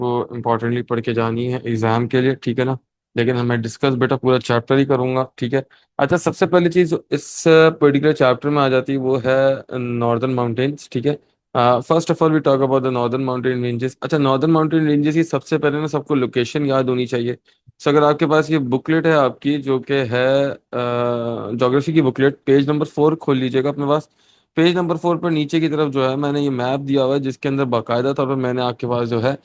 आपको इम्पोर्टेंटली पढ़ के जानी है एग्जाम के लिए, ठीक है ना। लेकिन मैं डिस्कस बेटा पूरा चैप्टर ही करूंगा, ठीक है। अच्छा, सबसे पहली चीज इस पर्टिकुलर चैप्टर में आ जाती है वो है नॉर्दर्न माउंटेन्स, ठीक है। First of all we talk about the northern mountain ranges. अच्छा, नॉर्दर्न माउंटेन रेंजेस की सबसे पहले ना सबको लोकेशन याद होनी चाहिए। सो अगर आपके पास ये बुकलेट है आपकी, जो कि है ज्योग्राफी की बुकलेट, पेज नंबर 4 खोल लीजिएगा अपने पास। पेज नंबर 4 पर नीचे की तरफ जो है मैंने ये मैप दिया हुआ है, जिसके अंदर बाकायदा तौर पर मैंने आपके पास जो है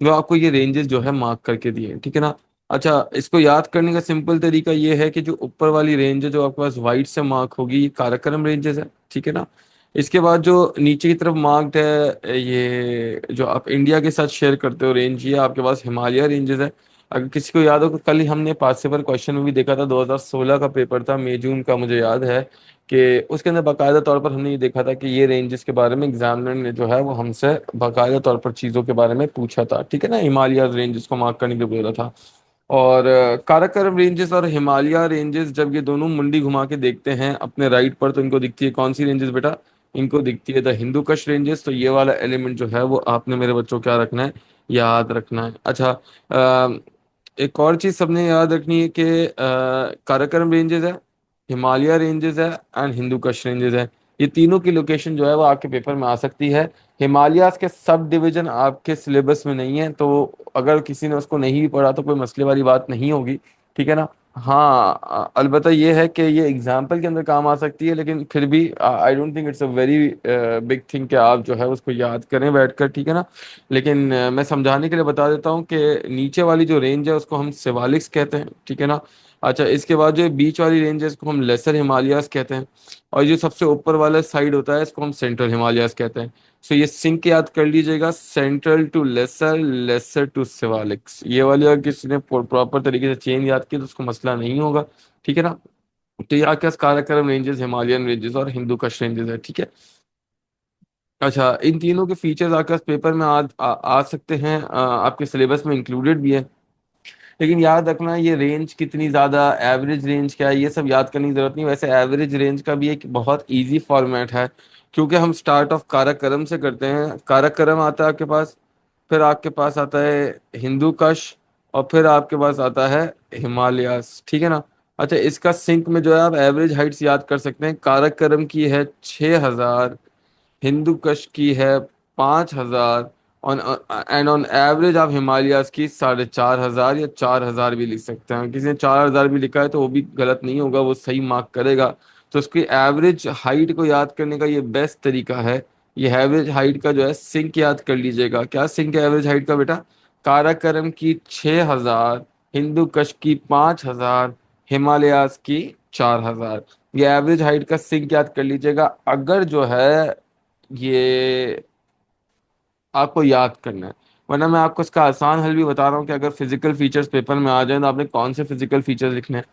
वो आपको ये रेंजेस जो है मार्क करके दिए हैं, ठीक है ना। अच्छा, इसको याद करने का सिंपल तरीका ये है कि जो ऊपर वाली रेंज है जो आपके पास व्हाइट से मार्क होगी, ये काराकोरम रेंजेस है, ठीक है ना। इसके बाद जो नीचे की तरफ मार्क्ड है, ये जो आप इंडिया के साथ शेयर करते हो रेंज, ये आपके पास हिमालय रेंजेस है। अगर किसी को याद हो तो कल ही हमने पास पेपर क्वेश्चन में भी देखा था, 2016 का पेपर था, मई जून का मुझे याद है, कि उसके अंदर बाकायदा तौर पर हमने ये देखा था कि ये रेंजेस के बारे में एग्जामिनर ने जो है वो हमसे बाकायदा तौर पर चीज़ों के बारे में पूछा था, ठीक है ना। हिमालय रेंजेस को मार्क करने के लिए बोला था। और काराकोरम रेंजेस और हिमालय रेंजेस जब ये दोनों मुंडी घुमा के देखते हैं अपने राइट पर, तो इनको दिखती है कौन सी रेंजेस बेटा? इनको दिखती है द हिंदू कश रेंजेस। तो ये वाला एलिमेंट जो है वो आपने मेरे बच्चों क्या रखना है, याद रखना है। अच्छा, एक और चीज सबने याद रखनी है कि काराकोरम रेंजेस है, हिमालय रेंजेस है एंड हिंदू कश रेंजेस है। ये तीनों की लोकेशन जो है वो आपके पेपर में आ सकती है। हिमालयास के सब डिवीजन आपके सिलेबस में नहीं है, तो अगर किसी ने उसको नहीं भी पढ़ा तो कोई मसले वाली बात नहीं होगी, ठीक है ना। हाँ, अलबत्ता ये है कि ये एग्जाम्पल के अंदर काम आ सकती है, लेकिन फिर भी I don't think it's a very big thing कि आप जो है उसको याद करें बैठकर, ठीक है ना। लेकिन मैं समझाने के लिए बता देता हूँ कि नीचे वाली जो रेंज है उसको हम शिवालिक्स कहते हैं, ठीक है ना। अच्छा, इसके बाद जो बीच वाली रेंज है इसको हम लेसर हिमालयास कहते हैं। और जो सबसे ऊपर वाला साइड होता है इसको हम सेंट्रल हिमालयास कहते हैं। सो ये सिंक याद कर लीजिएगा, central to lesser, lesser to Siwaliks. ये वाली अगर किसी ने प्रॉपर तरीके से चेन याद की तो उसको मसला नहीं होगा, ठीक है ना। तो ये आपके पास काराकोरम रेंजेस, हिमालयन रेंजेस और हिंदू कश रेंजेस है, ठीक है। अच्छा, इन तीनों के फीचर्स आपके पास पेपर में आ सकते हैं, आपके सिलेबस में इंक्लूडेड भी है। लेकिन याद रखना ये रेंज कितनी ज़्यादा, एवरेज रेंज क्या है, ये सब याद करने की ज़रूरत नहीं। वैसे एवरेज रेंज का भी एक बहुत इजी फॉर्मेट है, क्योंकि हम स्टार्ट ऑफ काराकोरम से करते हैं। काराकोरम आता है आपके पास, फिर आपके पास आता है हिंदू कश, और फिर आपके पास आता है हिमालयास, ठीक है ना। अच्छा, इसका सिंक में जो है आप एवरेज हाइट्स याद कर सकते हैं। काराकोरम की है 6,000, हिंदू कश की है 5,000, ऑन एंड ऑन एवरेज आप हिमालयास की 4,500 या 4,000 भी लिख सकते हैं। किसी ने 4,000 भी लिखा है तो वो भी गलत नहीं होगा, वो सही मार्क करेगा। तो उसकी एवरेज हाइट को याद करने का ये बेस्ट तरीका है। ये एवरेज हाइट का जो है सिंक याद कर लीजिएगा। क्या सिंक है एवरेज हाइट का बेटा? काराकोरम की 6,000, हिंदू कश की 5,000, हिमालयास की 4,000। ये एवरेज हाइट का सिंक याद कर लीजिएगा। अगर जो है ये आपको याद करना है, वरना मैं आपको इसका आसान हल भी बता रहा हूँ कि अगर फिजिकल फीचर्स पेपर में आ जाए तो आपने कौन से फिजिकल फीचर्स लिखने हैं।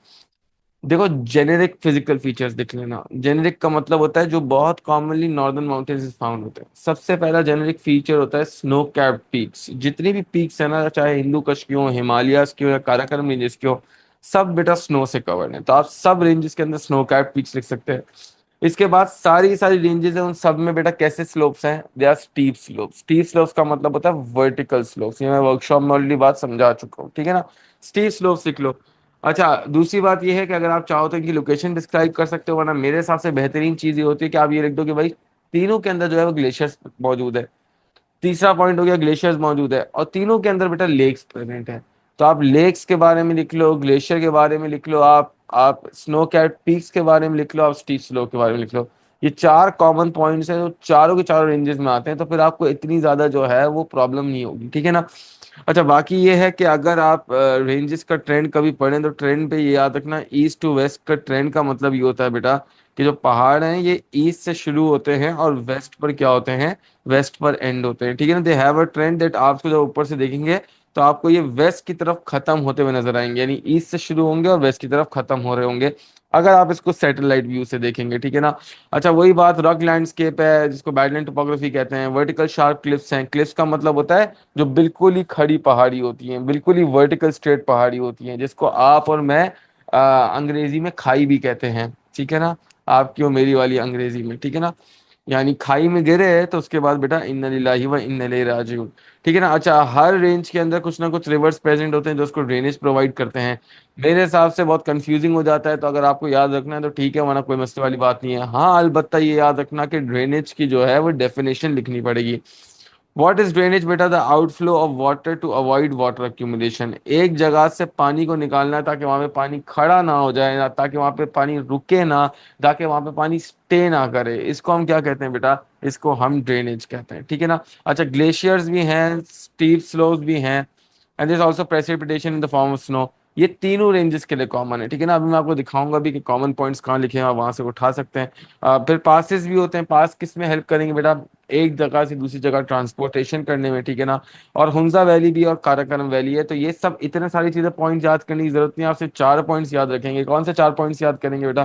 देखो, जेनेरिक फिजिकल फीचर्स लिख लेना। जेनेरिक का मतलब होता है जो बहुत कॉमनली नॉर्दर्न माउंटेन्स में फाउंड होते हैं। सबसे पहला जेनेरिक फीचर होता है स्नो कैप्ड पीक्स। जितनी भी पीक्स है ना, चाहे हिंदू कश की हो, हिमालयास की हो या काराकोरम रेंजेस की हो, सब बेटा स्नो से कवर्ड है। तो आप सब रेंजेस के अंदर स्नो कैप्ड पीक्स लिख सकते हैं। इसके बाद सारी सारी रेंजेस हैं, उन सब में बेटा कैसे स्लोप्स हैं? They are steep slopes. Steep slopes का मतलब होता है वर्टिकल स्लोप्स। ये मैं वर्कशॉप में ऑलरेडी बात समझा चुका हूँ, ठीक है ना। स्टीप स्लोप्स लिख लो। अच्छा, दूसरी बात ये है कि अगर आप चाहो तो इनकी लोकेशन डिस्क्राइब कर सकते हो, वरना मेरे हिसाब से बेहतरीन चीज ये होती है कि आप ये लिख दो कि भाई तीनों के अंदर जो है वो ग्लेशियर्स मौजूद है। तीसरा पॉइंट हो गया ग्लेशियर्स मौजूद है, और तीनों के अंदर बेटा लेक्स प्रेजेंट है। तो आप लेक्स के बारे में लिख लो, ग्लेशियर के बारे में लिख लो, आप स्नो कैप पीक्स के बारे में लिख लो, आप स्टीप स्लो के बारे में लिख लो। ये चार कॉमन पॉइंट्स हैं जो चारों के चारों रेंजेस में आते हैं, तो फिर आपको इतनी ज्यादा जो है वो प्रॉब्लम नहीं होगी, ठीक है ना। अच्छा, बाकी ये है कि अगर आप रेंजेस का ट्रेंड कभी पढ़ें तो ट्रेंड पे ये याद रखना, ईस्ट टू वेस्ट का ट्रेंड का मतलब ये होता है बेटा कि जो पहाड़ हैं ये ईस्ट से शुरू होते हैं और वेस्ट पर क्या होते हैं, वेस्ट पर एंड होते हैं, ठीक है ना। They have a trend that आपको जब ऊपर से देखेंगे तो आपको ये वेस्ट की तरफ खत्म होते हुए नजर आएंगे, यानी ईस्ट से शुरू होंगे और वेस्ट की तरफ खत्म हो रहे होंगे, अगर आप इसको सैटेलाइट व्यू से देखेंगे, ठीक है ना। अच्छा, वही बात, रॉक लैंडस्केप है जिसको बैडलैंड टोपोग्राफी कहते हैं। वर्टिकल शार्प क्लिफ्स हैं। क्लिफ्स का मतलब होता है जो बिल्कुल ही खड़ी पहाड़ी होती हैं, बिल्कुल ही वर्टिकल स्ट्रेट पहाड़ी होती हैं, जिसको आप और मैं अंग्रेजी में खाई भी कहते हैं, ठीक है ना। आपकी और मेरी वाली अंग्रेजी में, ठीक है ना। यानी खाई में गिरे तो उसके बाद बेटा इन्ना लिल्लाहि व इन्ना इलैहि राजिऊन। ठीक है ना। अच्छा, हर रेंज के अंदर कुछ ना कुछ रिवर्स प्रेजेंट होते हैं जो उसको ड्रेनेज प्रोवाइड करते हैं। मेरे हिसाब से बहुत कंफ्यूजिंग हो जाता है, तो अगर आपको याद रखना है तो ठीक है, वरना कोई मसले वाली बात नहीं है। हाँ, अलबत्ता ये याद रखना कि ड्रेनेज की जो है वो डेफिनेशन लिखनी पड़ेगी। व्हाट इज ड्रेनेज बेटा? The outflow of water to avoid water accumulation. एक जगह से पानी को निकालना है ताकि वहां पे पानी खड़ा ना हो जाए ना, ताकि वहां पे पानी रुके ना, ताकि वहां पे पानी स्टे ना करे। इसको हम क्या कहते हैं बेटा? इसको हम ड्रेनेज कहते हैं। ठीक है ना। अच्छा, ग्लेशियर्स भी हैं, स्टीप स्लोप्स भी हैं, and this also precipitation in the form of snow. ये तीनों रेंजेस के लिए कॉमन है। ठीक है ना। अभी मैं आपको दिखाऊंगा भी कि कॉमन पॉइंट्स कहाँ लिखे हैं, आप वहां से उठा सकते हैं। फिर पासेस भी होते हैं। पास किस में हेल्प करेंगे बेटा? एक जगह से दूसरी जगह ट्रांसपोर्टेशन करने में। ठीक है ना। और हुंजा वैली भी और काराकोरम वैली है। तो ये सब इतने सारी चीजें पॉइंट याद करने की जरूरत नहीं है, आप सिर्फ 4 पॉइंट्स याद रखेंगे। कौन से 4 पॉइंट्स याद करेंगे बेटा?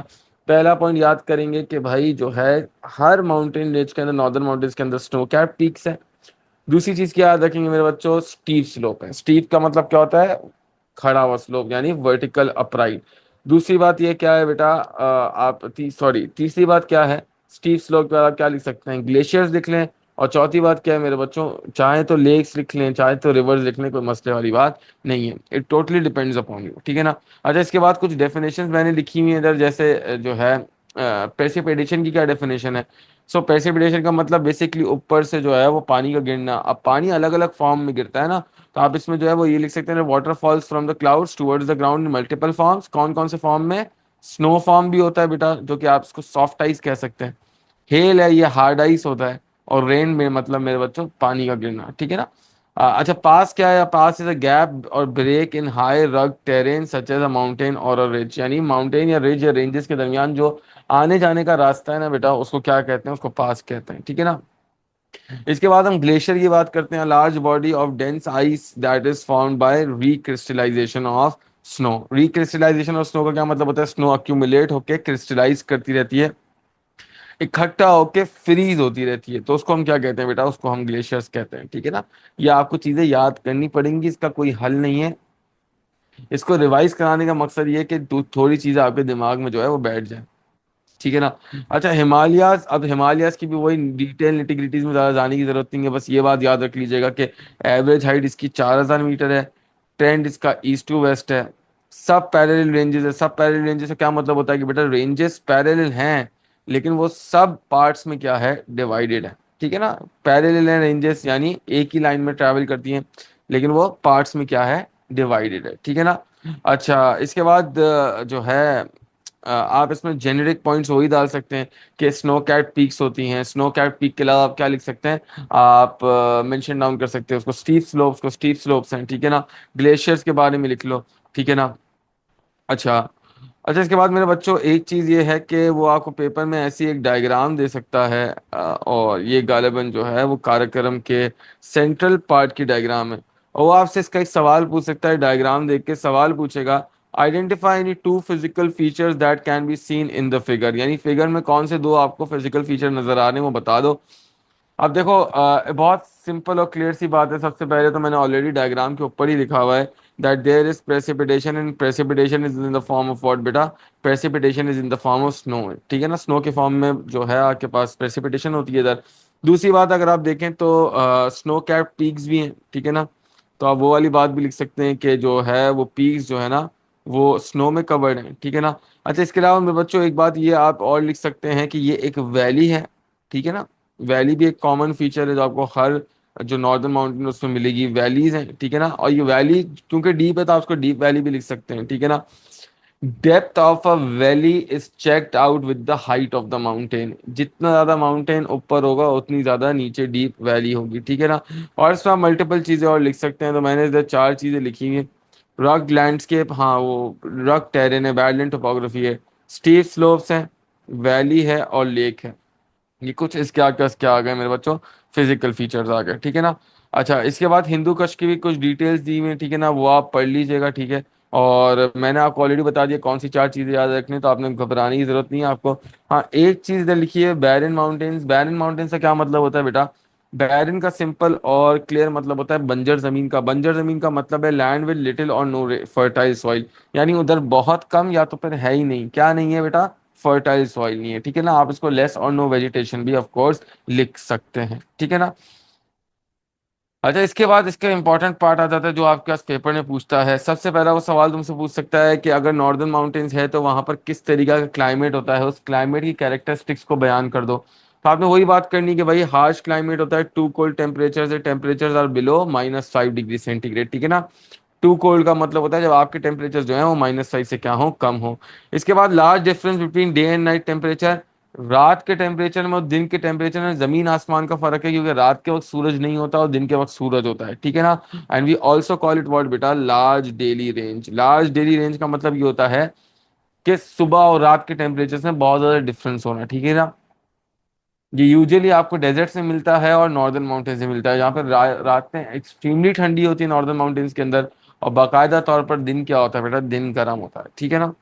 पहला पॉइंट याद करेंगे कि भाई जो है, हर माउंटेन रेंज के अंदर, नॉर्दर्न माउंटेन्स के अंदर स्नो कैप पीक्स है। दूसरी चीज क्या याद रखेंगे मेरे बच्चों? स्टीप स्लोप है। स्टीप का मतलब क्या होता है? खड़ा हुआ स्लोप, यानी वर्टिकल अपराइट। दूसरी बात ये क्या है बेटा? तीसरी बात क्या है? स्टीप स्लोप के बाद आप क्या लिख सकते हैं? ग्लेशियर्स लिख लें। और चौथी बात क्या है मेरे बच्चों? चाहे तो लेक्स लिख लें, चाहे तो रिवर्स लिख लें, कोई मसले वाली बात नहीं है। It totally depends upon you. ठीक है ना। अच्छा, इसके बाद कुछ डेफिनेशंस मैंने लिखी हुई है इधर, जैसे जो है प्रेसिपिटेशन की क्या डेफिनेशन है? सो प्रेसिपिटेशन का मतलब बेसिकली ऊपर से जो है वो पानी का गिरना। अब पानी अलग अलग फॉर्म में गिरता है ना, तो आप इसमें जो है वो ये लिख सकते हैं, water falls from the clouds towards the ground in multiple forms. कौन कौन से फॉर्म में? स्नो फॉर्म भी होता है बेटा, जो कि आप इसको सॉफ्ट आइस कह सकते हैं। हेल है, ये हार्ड आइस होता है। और रेन में मतलब मेरे बच्चों पानी का गिरना। ठीक है ना। अच्छा, पास क्या है? पास इज अ गैप और break in high rug terrain such as a mountain और अ रिज। यानी माउंटेन या रिज या रेंजेस के दरमियान जो आने जाने का रास्ता है ना बेटा, उसको क्या कहते हैं? उसको पास कहते हैं। ठीक है ना। इसके बाद हम ग्लेशियर की बात करते हैं। Large body of dense ice that is formed by recrystallisation of snow. Recrystallisation of snow का क्या मतलब होता है? स्नो अक्यूमुलेट होके क्रिस्टलाइज करती रहती है, इकट्ठा होके फ्रीज होती रहती है, तो उसको हम क्या कहते हैं बेटा? उसको हम ग्लेशियर्स कहते हैं। ठीक है ना। ये आपको चीजें याद करनी पड़ेंगी, इसका कोई हल नहीं है। इसको रिवाइज कराने का मकसद ये है कि थोड़ी चीजें आपके दिमाग में जो है वो बैठ जाए। ठीक है ना। अच्छा, हिमालयाज। अब हिमालयाज की भी वही डिटेल निटिग्रिटीज में ज्यादा जाने की जरूरत नहीं है, बस ये बात याद रख लीजिएगा कि एवरेज हाइट इसकी 4,000 मीटर है। ट्रेंड इसका ईस्ट टू वेस्ट है। सब पैरेलल रेंजेस है। सब पैरेलल रेंजेस का क्या मतलब होता है कि बेटा रेंजेस पैरेलल हैं, लेकिन वो सब पार्ट्स में क्या है? डिवाइडेड है। ठीक है ना। पैरेलल है रेंजेस, यानी एक ही लाइन में ट्रैवल करती हैं, लेकिन वो पार्ट्स में क्या है? डिवाइडेड है। ठीक है ना। अच्छा, इसके बाद जो है आप इसमें जेनेरिक पॉइंट्स वही डाल सकते हैं कि स्नो कैट पीक्स होती हैं। स्नो कैट पीक के अलावा आप क्या लिख सकते हैं? आप मेंशन डाउन कर सकते हैं उसको, स्टीप स्लोप्स को। स्टीप स्लोप्स हैं। ठीक है ना। ग्लेशियर्स के बारे में लिख लो। ठीक है ना। अच्छा। अच्छा, इसके बाद मेरे बच्चों एक चीज ये है कि वो आपको पेपर में ऐसी एक डायग्राम दे सकता है, और ये गालिबन जो है वो कार्यक्रम के सेंट्रल पार्ट की डायग्राम है। और वो आपसे इसका एक सवाल पूछ सकता है, डायग्राम देख के सवाल पूछेगा, identify any two physical features that can be seen in the figure. यानी फिगर में कौन से दो आपको फिजिकल फीचर नजर आ रहे हैं वो बता दो। अब देखो, बहुत सिंपल और क्लियर सी बात है। सबसे पहले तो मैंने ऑलरेडी डायग्राम के ऊपर ही लिखा हुआ है that there is precipitation, and precipitation is in the form of what बेटा? Precipitation is in the form of snow. ठीक है ना। स्नो के फॉर्म में जो है आपके पास प्रेसिपिटेशन होती है इधर। दूसरी बात, अगर आप देखें तो स्नो कैप पीक्स भी हैं। ठीक है ना। तो आप वो वाली बात भी लिख सकते हैं कि जो है वो पीक्स जो है ना, वो स्नो में कवर्ड है। ठीक है ना। अच्छा, इसके अलावा मेरे बच्चों एक बात ये आप और लिख सकते हैं कि ये एक वैली है। ठीक है ना। वैली भी एक कॉमन फीचर है जो आपको हर जो नॉर्दर्न माउंटेन उसमें मिलेगी, वैलीज हैं। ठीक है ना। और ये वैली क्योंकि डीप है तो आप उसको डीप वैली भी लिख सकते हैं। ठीक है ना। Depth of a valley is checked out with the height of the mountain. जितना ज्यादा माउंटेन ऊपर होगा उतनी ज्यादा नीचे डीप वैली होगी। ठीक है ना। और इसमें आप मल्टीपल चीजें और लिख सकते हैं, तो मैंने इधर 4 चीजें लिखी हैं। रॉक लैंडस्केप, हाँ वो रॉक टेरेन है, बैडलैंड टोपोग्राफी है, स्टीप स्लोप्स है, वैली है और लेक है। ये कुछ इसके आगे क्या आ गए मेरे बच्चों? फिजिकल फीचर्स आ गए। ठीक है ना। अच्छा, इसके बाद हिंदू कश की भी कुछ डिटेल्स दी हुई हैं। ठीक है ना, वो आप पढ़ लीजिएगा। ठीक है। और मैंने आपको ऑलरेडी बता दिया कौन सी 4 चीजें याद रखनी, तो आपने घबराने की जरूरत नहीं है आपको। हाँ, एक चीज इधर लिखी है, बैरन माउंटेन्स। बैरन माउंटेन से क्या मतलब होता है बेटा? बैरन का सिंपल और क्लियर मतलब होता है बंजर जमीन का। बंजर जमीन का मतलब है लैंड विद लिटिल और नो फर्टाइल सॉइल। यानी उधर बहुत कम या तो फिर है ही नहीं। क्या नहीं है बेटा? फर्टाइल सॉइल नहीं है, ठीक है ना। आप इसको लेस और नो वेजिटेशन भी ऑफ कोर्स लिख सकते हैं, ठीक है ना। अच्छा, इसके बाद इसका इंपॉर्टेंट पार्ट आ जाता है जो आपके पास पेपर में पूछता है। सबसे पहला वो सवाल तुमसे पूछ सकता है कि अगर नॉर्दर्न माउंटेन्स है तो वहां पर किस तरीका का क्लाइमेट होता है, उस क्लाइमेट की कैरेक्टरिस्टिक्स को बयान कर दो। तो आपने वही बात करनी कि भाई हार्श क्लाइमेट होता है, टू कोल्ड टेम्परेचर से temperature are below -5 degree centigrade, ठीक है ना। टू कोल्ड का मतलब होता है जब आपके टेम्परेचर जो है वो -5 से क्या हो, कम हो। इसके बाद large difference between day and night temperature. रात के टेम्परेचर में और दिन के टेम्परेचर में जमीन आसमान का फर्क है, क्योंकि रात के वक्त सूरज नहीं होता और दिन के वक्त सूरज होता है, ठीक है ना। And we also call it what बेटा, large daily range. Large daily range का मतलब ये होता है कि सुबह और रात के टेम्परेचर में बहुत ज्यादा डिफरेंस होना, ठीक है ना। ये यूजुअली आपको डेजर्ट से मिलता है और नॉर्दर्न माउंटेन से मिलता है, जहाँ पर रातें एक्सट्रीमली ठंडी होती है नॉर्दर्न माउंटेन्स के अंदर। और बाकायदा तौर पर दिन क्या होता है बेटा, दिन गर्म होता है, ठीक है ना।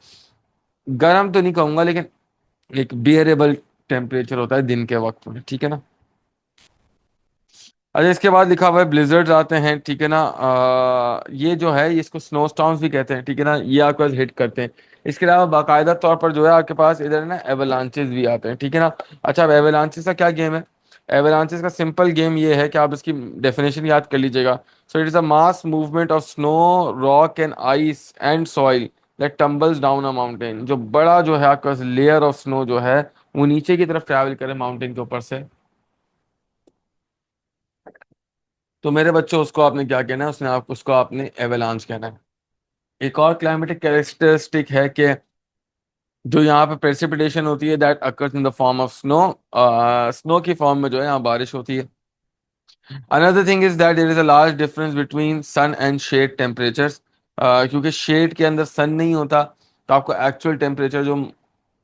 गर्म तो नहीं कहूंगा, लेकिन एक बियरेबल टेम्परेचर होता है दिन के वक्त में, ठीक है ना। अच्छा, इसके बाद लिखा हुआ है ब्लिजर्ड्स आते हैं, ठीक है ना। ये जो है इसको स्नो स्टॉर्म्स भी कहते हैं, ठीक है ना। ये आपके पास हिट करते हैं। इसके अलावा बाकायदा तौर पर जो है आपके पास इधर ना एवलांचेस भी आते हैं, ठीक है ना। अच्छा, अब एवलांचेस का क्या गेम है। एवलांचेस का सिंपल गेम ये है कि आप इसकी डेफिनेशन याद कर लीजिएगा। So it is a mass movement of snow, rock and ice and soil that tumbles down a mountain. जो बड़ा जो है आपके पास लेयर ऑफ स्नो जो है वो नीचे की तरफ ट्रैवल करे माउंटेन के ऊपर से। तो मेरे बच्चों उसको आपने क्या कहना है, उसने आप उसको आपने एवेलांच कहना है। एक और क्लाइमेटिक कैरेक्टरिस्टिक है कि जो यहाँ पे प्रेसिपिटेशन होती है that occurs in the form of snow. Snow की फॉर्म में जो है यहाँ बारिश होती है। Another thing is that there is a large difference between sun and shade temperatures. क्योंकि शेड के अंदर सन नहीं होता, तो आपको एक्चुअल टेम्परेचर जो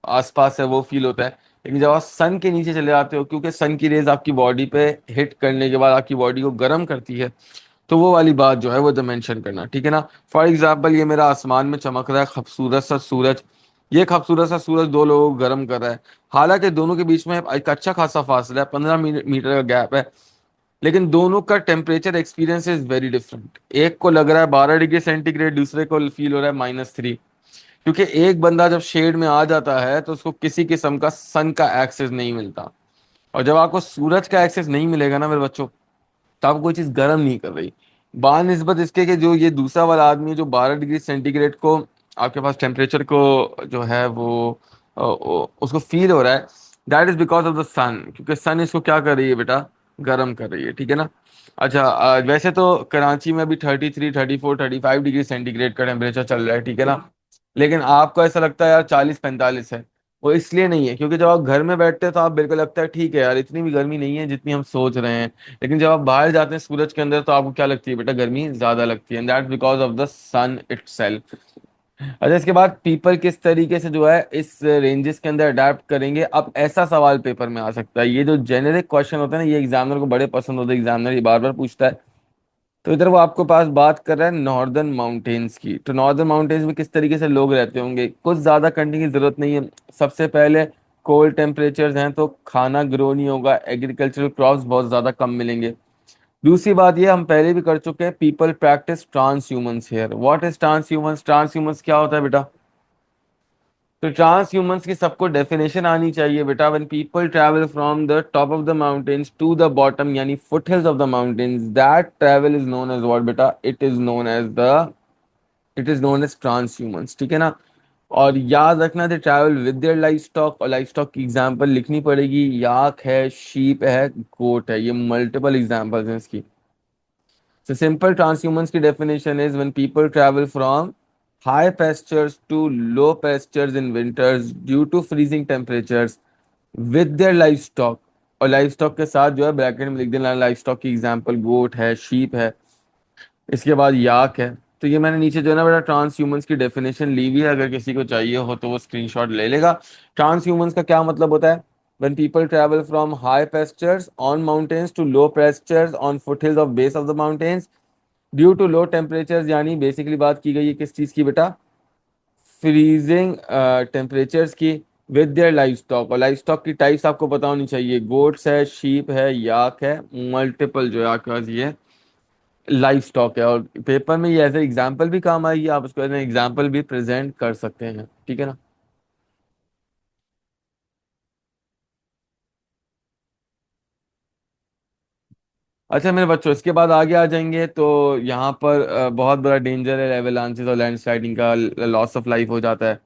आसपास है वो फील होता है। लेकिन जब आप सन के नीचे चले जाते हो, क्योंकि सन की रेज आपकी बॉडी पे हिट करने के बाद आपकी बॉडी को गर्म करती है, तो वो वाली बात जो है वो तो मेंशन करना, ठीक है ना। फॉर एग्जाम्पल, ये मेरा आसमान में चमक रहा है खूबसूरत सा सूरज। ये खूबसूरत सा सूरज दो लोगों को गर्म कर रहा है। हालांकि दोनों के बीच में एक अच्छा खासा फासला है, 15 मीटर का गैप है। लेकिन दोनों का temperature experience is very different. एक को लग रहा है 12 डिग्री सेंटीग्रेड, दूसरे को फील हो रहा है -3। क्योंकि एक बंदा जब शेड में आ जाता है तो उसको किसी किस्म का सन का एक्सेस नहीं मिलता। और जब आपको सूरज का एक्सेस नहीं मिलेगा ना मेरे बच्चों, तो आपको कोई चीज गर्म नहीं कर रही। बानिस्बत इसके कि जो ये दूसरा वाला आदमी है जो 12 डिग्री सेंटीग्रेड को आपके पास टेम्परेचर को जो है वो उसको फील हो रहा है, that is because of the sun. क्योंकि सन इसको क्या कर रही है बेटा, गर्म कर रही है, ठीक है ना। अच्छा, वैसे तो कराची में अभी 33, 34, 35 डिग्री सेंटीग्रेड का टेम्परेचर चल रहा है, ठीक है ना। लेकिन आपको ऐसा लगता है यार 40, 45 है। वो इसलिए नहीं है क्योंकि जब आप घर में बैठते हैं तो आप बिल्कुल लगता है ठीक है यार, इतनी भी गर्मी नहीं है जितनी हम सोच रहे हैं। लेकिन जब आप बाहर जाते हैं सूरज के अंदर तो आपको क्या लगती है बेटा, गर्मी ज्यादा लगती है। That because of the sun itself. अच्छा, इसके बाद पीपल किस तरीके से जो है इस रेंजेस के अंदर अडेप्ट करेंगे। अब ऐसा सवाल पेपर में आ सकता है, ये जो जेनेरिक क्वेश्चन होता है ना, ये एग्जामिनर को बड़े पसंद होते हैं, एग्जामिनर ये बार बार पूछता है। तो इधर वो आपको पास बात कर रहा है नॉर्दर्न माउंटेन्स की। तो नॉर्दर्न माउंटेन्स में किस तरीके से लोग रहते होंगे, कुछ ज्यादा करने की जरूरत नहीं है। सबसे पहले कोल्ड टेम्परेचर्स हैं तो खाना ग्रो नहीं होगा, एग्रीकल्चरल क्रॉप्स बहुत ज्यादा कम मिलेंगे। दूसरी बात ये हम पहले भी कर चुके हैं, people practice transhumance here. What is transhumance, transhumance क्या होता है बेटा। तो ट्रांस ह्यूमंस की सबको डेफिनेशन आनी चाहिए बेटा। When people travel from the top of the mountains to the bottom यानी foothills of the mountains, that travel is known as what बेटा, it is known as transhumance, ठीक है ना। और याद रखना they travel with their life stock, और life stock की एग्जाम्पल लिखनी पड़ेगी। याक है, शीप है, गोट है, ये मल्टीपल एग्जाम्पल्स हैं इसकी। So simple transhumance की definition is when people travel from high pastures to low pastures in winters due to freezing temperatures with their livestock। और livestock के साथ जो है ब्रैकेट में लिख देना, livestock की एग्जांपल गोट है, शीप है, इसके बाद याक है। तो ये मैंने नीचे जो है ना बेटा ट्रांस ह्यूमंस की डेफिनेशन ली हुई है, अगर किसी को चाहिए हो तो वो स्क्रीनशॉट ले लेगा। ट्रांस ह्यूमंस का क्या मतलब होता है, when people travel from high pastures on mountains to low pastures on foothills of base of the mountains due to low temperatures. यानी बेसिकली बात की गई है किस चीज की बेटा, फ्रीजिंग टेम्परेचर्स की, विद देयर लाइफ स्टॉक। और लाइफ स्टॉक की टाइप्स आपको पता होनी चाहिए, गोट्स है, शीप है, याक है, मल्टीपल जो है आपके पास ये लाइफ स्टॉक है। और पेपर में ये ऐसे एग्जाम्पल भी काम आएगी, आप उसको एग्जाम्पल भी प्रेजेंट कर सकते हैं, ठीक है ना। अच्छा मेरे बच्चों, इसके बाद आगे आ जाएंगे तो यहाँ पर बहुत बड़ा डेंजर है एवेलांचेस और लैंडस्लाइडिंग का, लॉस ऑफ लाइफ हो जाता है।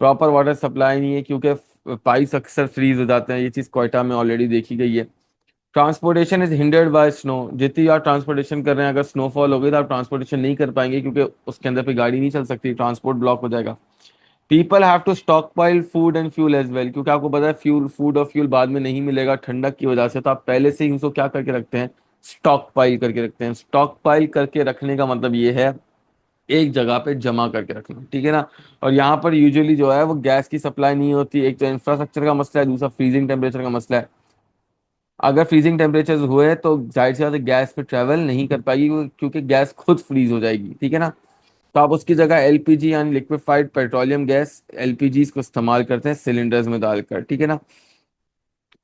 प्रॉपर वाटर सप्लाई नहीं है क्योंकि पाइप्स अक्सर फ्रीज हो जाते हैं, ये चीज़ कोयटा में ऑलरेडी देखी गई है। Transportation is hindered by snow, जितनी आप ट्रांसपोर्टेशन कर रहे हैं, अगर स्नोफॉल हो गई तो आप ट्रांसपोर्टेशन नहीं कर पाएंगे क्योंकि उसके अंदर पे गाड़ी नहीं चल सकती, ट्रांसपोर्ट ब्लॉक हो जाएगा। People have to stockpile food and fuel as well, क्योंकि आपको पता है फ्यूल, फूड और फ्यूल बाद में नहीं मिलेगा ठंडक की वजह से, तो आप पहले से ही उसको क्या करके रखते हैं, स्टॉक पाइल करके रखते हैं। स्टॉक पाइल करके रखने का मतलब ये है एक जगह पे जमा करके रखना, ठीक है ना। और यहाँ पर यूजुअली जो है वो गैस की सप्लाई नहीं होती, एक तो इंफ्रास्ट्रक्चर का मसला है, दूसरा फ्रीजिंग टेम्परेचर का मसला है। अगर फ्रीजिंग टेम्परेचर हुए तो जाहिर सी बात है गैस पे ट्रेवल नहीं कर पाएगी क्योंकि गैस खुद फ्रीज हो जाएगी, ठीक है ना। तो आप उसकी जगह एलपीजी यानी लिक्विफाइड पेट्रोलियम गैस, एलपीजी को इस्तेमाल करते हैं सिलेंडर्स में डालकर, ठीक है ना।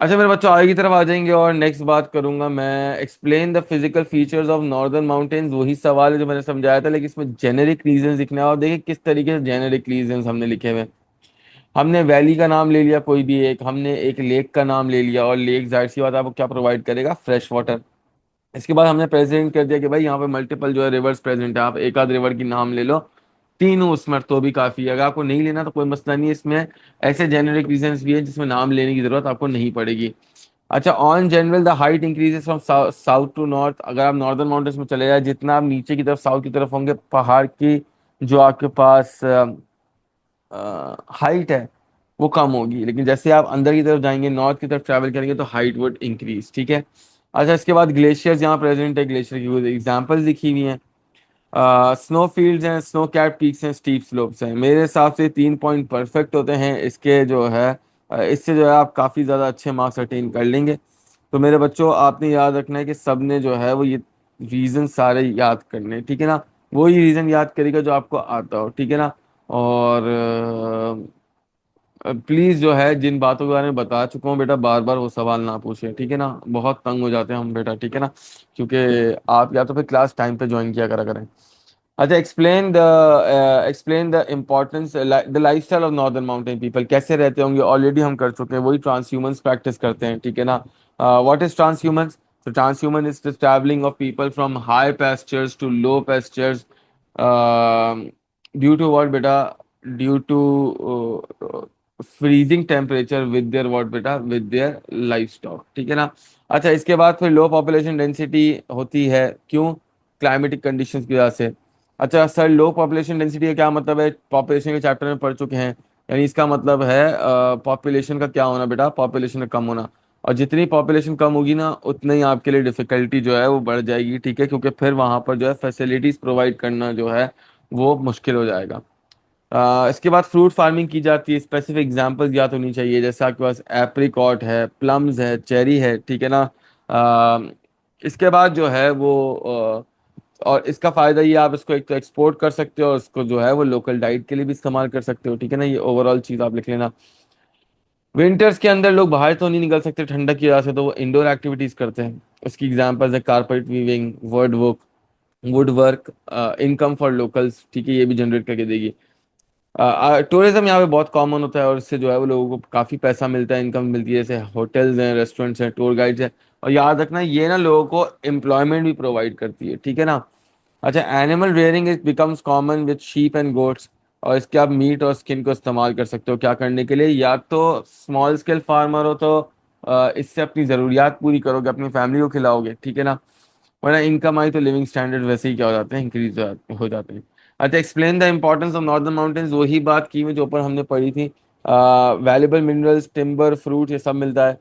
अच्छा मेरे बच्चों आगे की तरफ आ जाएंगे और नेक्स्ट बात करूंगा मैं, explain the physical features of northern mountains. वही सवाल है जो मैंने समझाया था, लेकिन इसमें जेनेरिक रीजंस लिखना है, और देखिए किस तरीके से जेनेरिक रीजंस हमने लिखे हुए हैं। हमने वैली का नाम ले लिया कोई भी एक, हमने एक लेक का नाम ले लिया, और लेक जाहिर सी बात है आपको क्या प्रोवाइड करेगा, फ्रेश वाटर। इसके बाद हमने प्रेजेंट कर दिया कि भाई यहाँ पे मल्टीपल जो है रिवर्स प्रेजेंट है, आप एक आध रिवर की नाम ले लो, तीनों उसमें तो भी काफी है। अगर आपको नहीं लेना तो कोई मसला नहीं है, इसमें ऐसे जेनेरिक रीजंस भी है जिसमें नाम लेने की जरूरत आपको नहीं पड़ेगी। अच्छा, on general the height increases from south to north. अगर आप नॉर्दर्न माउंटेन्स में चले जाए, जितना आप नीचे की तरफ साउथ की तरफ होंगे, पहाड़ की जो आपके पास हाइट है वो कम होगी, लेकिन जैसे आप अंदर की तरफ जाएंगे, नॉर्थ की तरफ ट्रैवल करेंगे तो हाइट वुड इंक्रीज, ठीक है। अच्छा इसके बाद ग्लेशियर्स यहाँ प्रेजेंट है, ग्लेशियर की एग्जांपल्स लिखी हुई हैं। स्नो फील्ड्स हैं, स्नो कैप पीक्स हैं, स्टीप स्लोप्स हैं। मेरे हिसाब से 3 पॉइंट परफेक्ट होते हैं इसके जो है, इससे जो है आप काफ़ी ज़्यादा अच्छे मार्क्स अटेन कर लेंगे। तो मेरे बच्चों आपने याद रखना है कि सब ने जो है वो ये रीज़न सारे याद करने हैं, ठीक है ना। वही रीज़न याद करेगा जो आपको आता हो, ठीक है ना। और प्लीज जो है जिन बातों के बारे में बता चुका हूँ बेटा, बार बार वो सवाल ना पूछे, ठीक है ना। बहुत तंग हो जाते हैं हम बेटा, ठीक है ना, क्योंकि आप या तो फिर क्लास टाइम पे ज्वाइन किया करा करें। अच्छा, explain the importance the life style of northern mountain people, कैसे रहते होंगे ऑलरेडी हम कर चुके हैं, वही ट्रांसह्यूमंस प्रैक्टिस करते हैं, ठीक है ना। What is transhumance? तो transhuman is the travelling of people from high pastures to low pastures due to what बेटा, due to freezing temperature with their what बेटा, विद देयर लाइफ स्टॉक, ठीक है ना। अच्छा इसके बाद फिर लो पॉपुलेशन डेंसिटी होती है, क्यों? क्लाइमेटिक कंडीशंस की वजह से। अच्छा सर, लो पॉपुलेशन डेंसिटी का क्या मतलब है? पॉपुलेशन के चैप्टर में पढ़ चुके हैं, यानी इसका मतलब है पॉपुलेशन का क्या होना बेटा, पॉपुलेशन का कम होना। और जितनी पॉपुलेशन कम होगी ना, उतना ही आपके लिए डिफिकल्टी जो है वो बढ़ जाएगी, ठीक है, क्योंकि फिर वहां पर जो है फैसिलिटीज प्रोवाइड करना जो है वो मुश्किल हो जाएगा। इसके बाद फ्रूट फार्मिंग की जाती है, स्पेसिफिक एग्जांपल्स याद होनी चाहिए, जैसे आपके पास एप्रिकॉट है, प्लम्स है, चेरी है, ठीक है ना। इसके बाद जो है वो और इसका फायदा ये, आप इसको एक तो एक्सपोर्ट कर सकते हो और इसको जो है वो लोकल डाइट के लिए भी इस्तेमाल कर सकते हो, ठीक है ना। ये ओवरऑल चीज आप लिख लेना। विंटर्स के अंदर लोग बाहर तो नहीं निकल सकते ठंडक की वजह से, तो वो इंडोर एक्टिविटीज करते हैं। उसकी एग्जांपल्स है carpet weaving, word work, would work, income for locals, ठीक है, ये भी जनरेट करके देगी। टूरिज्म यहाँ पे बहुत कॉमन होता है और इससे जो है वो लोगों को काफ़ी पैसा मिलता है, इनकम मिलती है, जैसे होटल्स हैं, रेस्टोरेंट्स हैं, टूर गाइड्स हैं। और याद रखना ये ना लोगों को एम्प्लॉयमेंट भी प्रोवाइड करती है, ठीक है ना। अच्छा, animal rearing is becomes common with sheep and goats. और इसके आप मीट और स्किन को इस्तेमाल कर सकते हो, क्या करने के लिए? या तो स्मॉल स्केल फार्मर हो तो इससे अपनी ज़रूरियात पूरी करोगे, अपनी फैमिली को खिलाओगे, ठीक है ना। वरना इनकम आई तो लिविंग स्टैंडर्ड वैसे ही क्या हो जाते हैं, इंक्रीज हो जाते हैं। अच्छा, explain the importance of northern mountains, वही बात की हुई जो ऊपर हमने पढ़ी थी। वैल्यूबल मिनरल्स, टिम्बर, फ्रूट, ये सब मिलता है।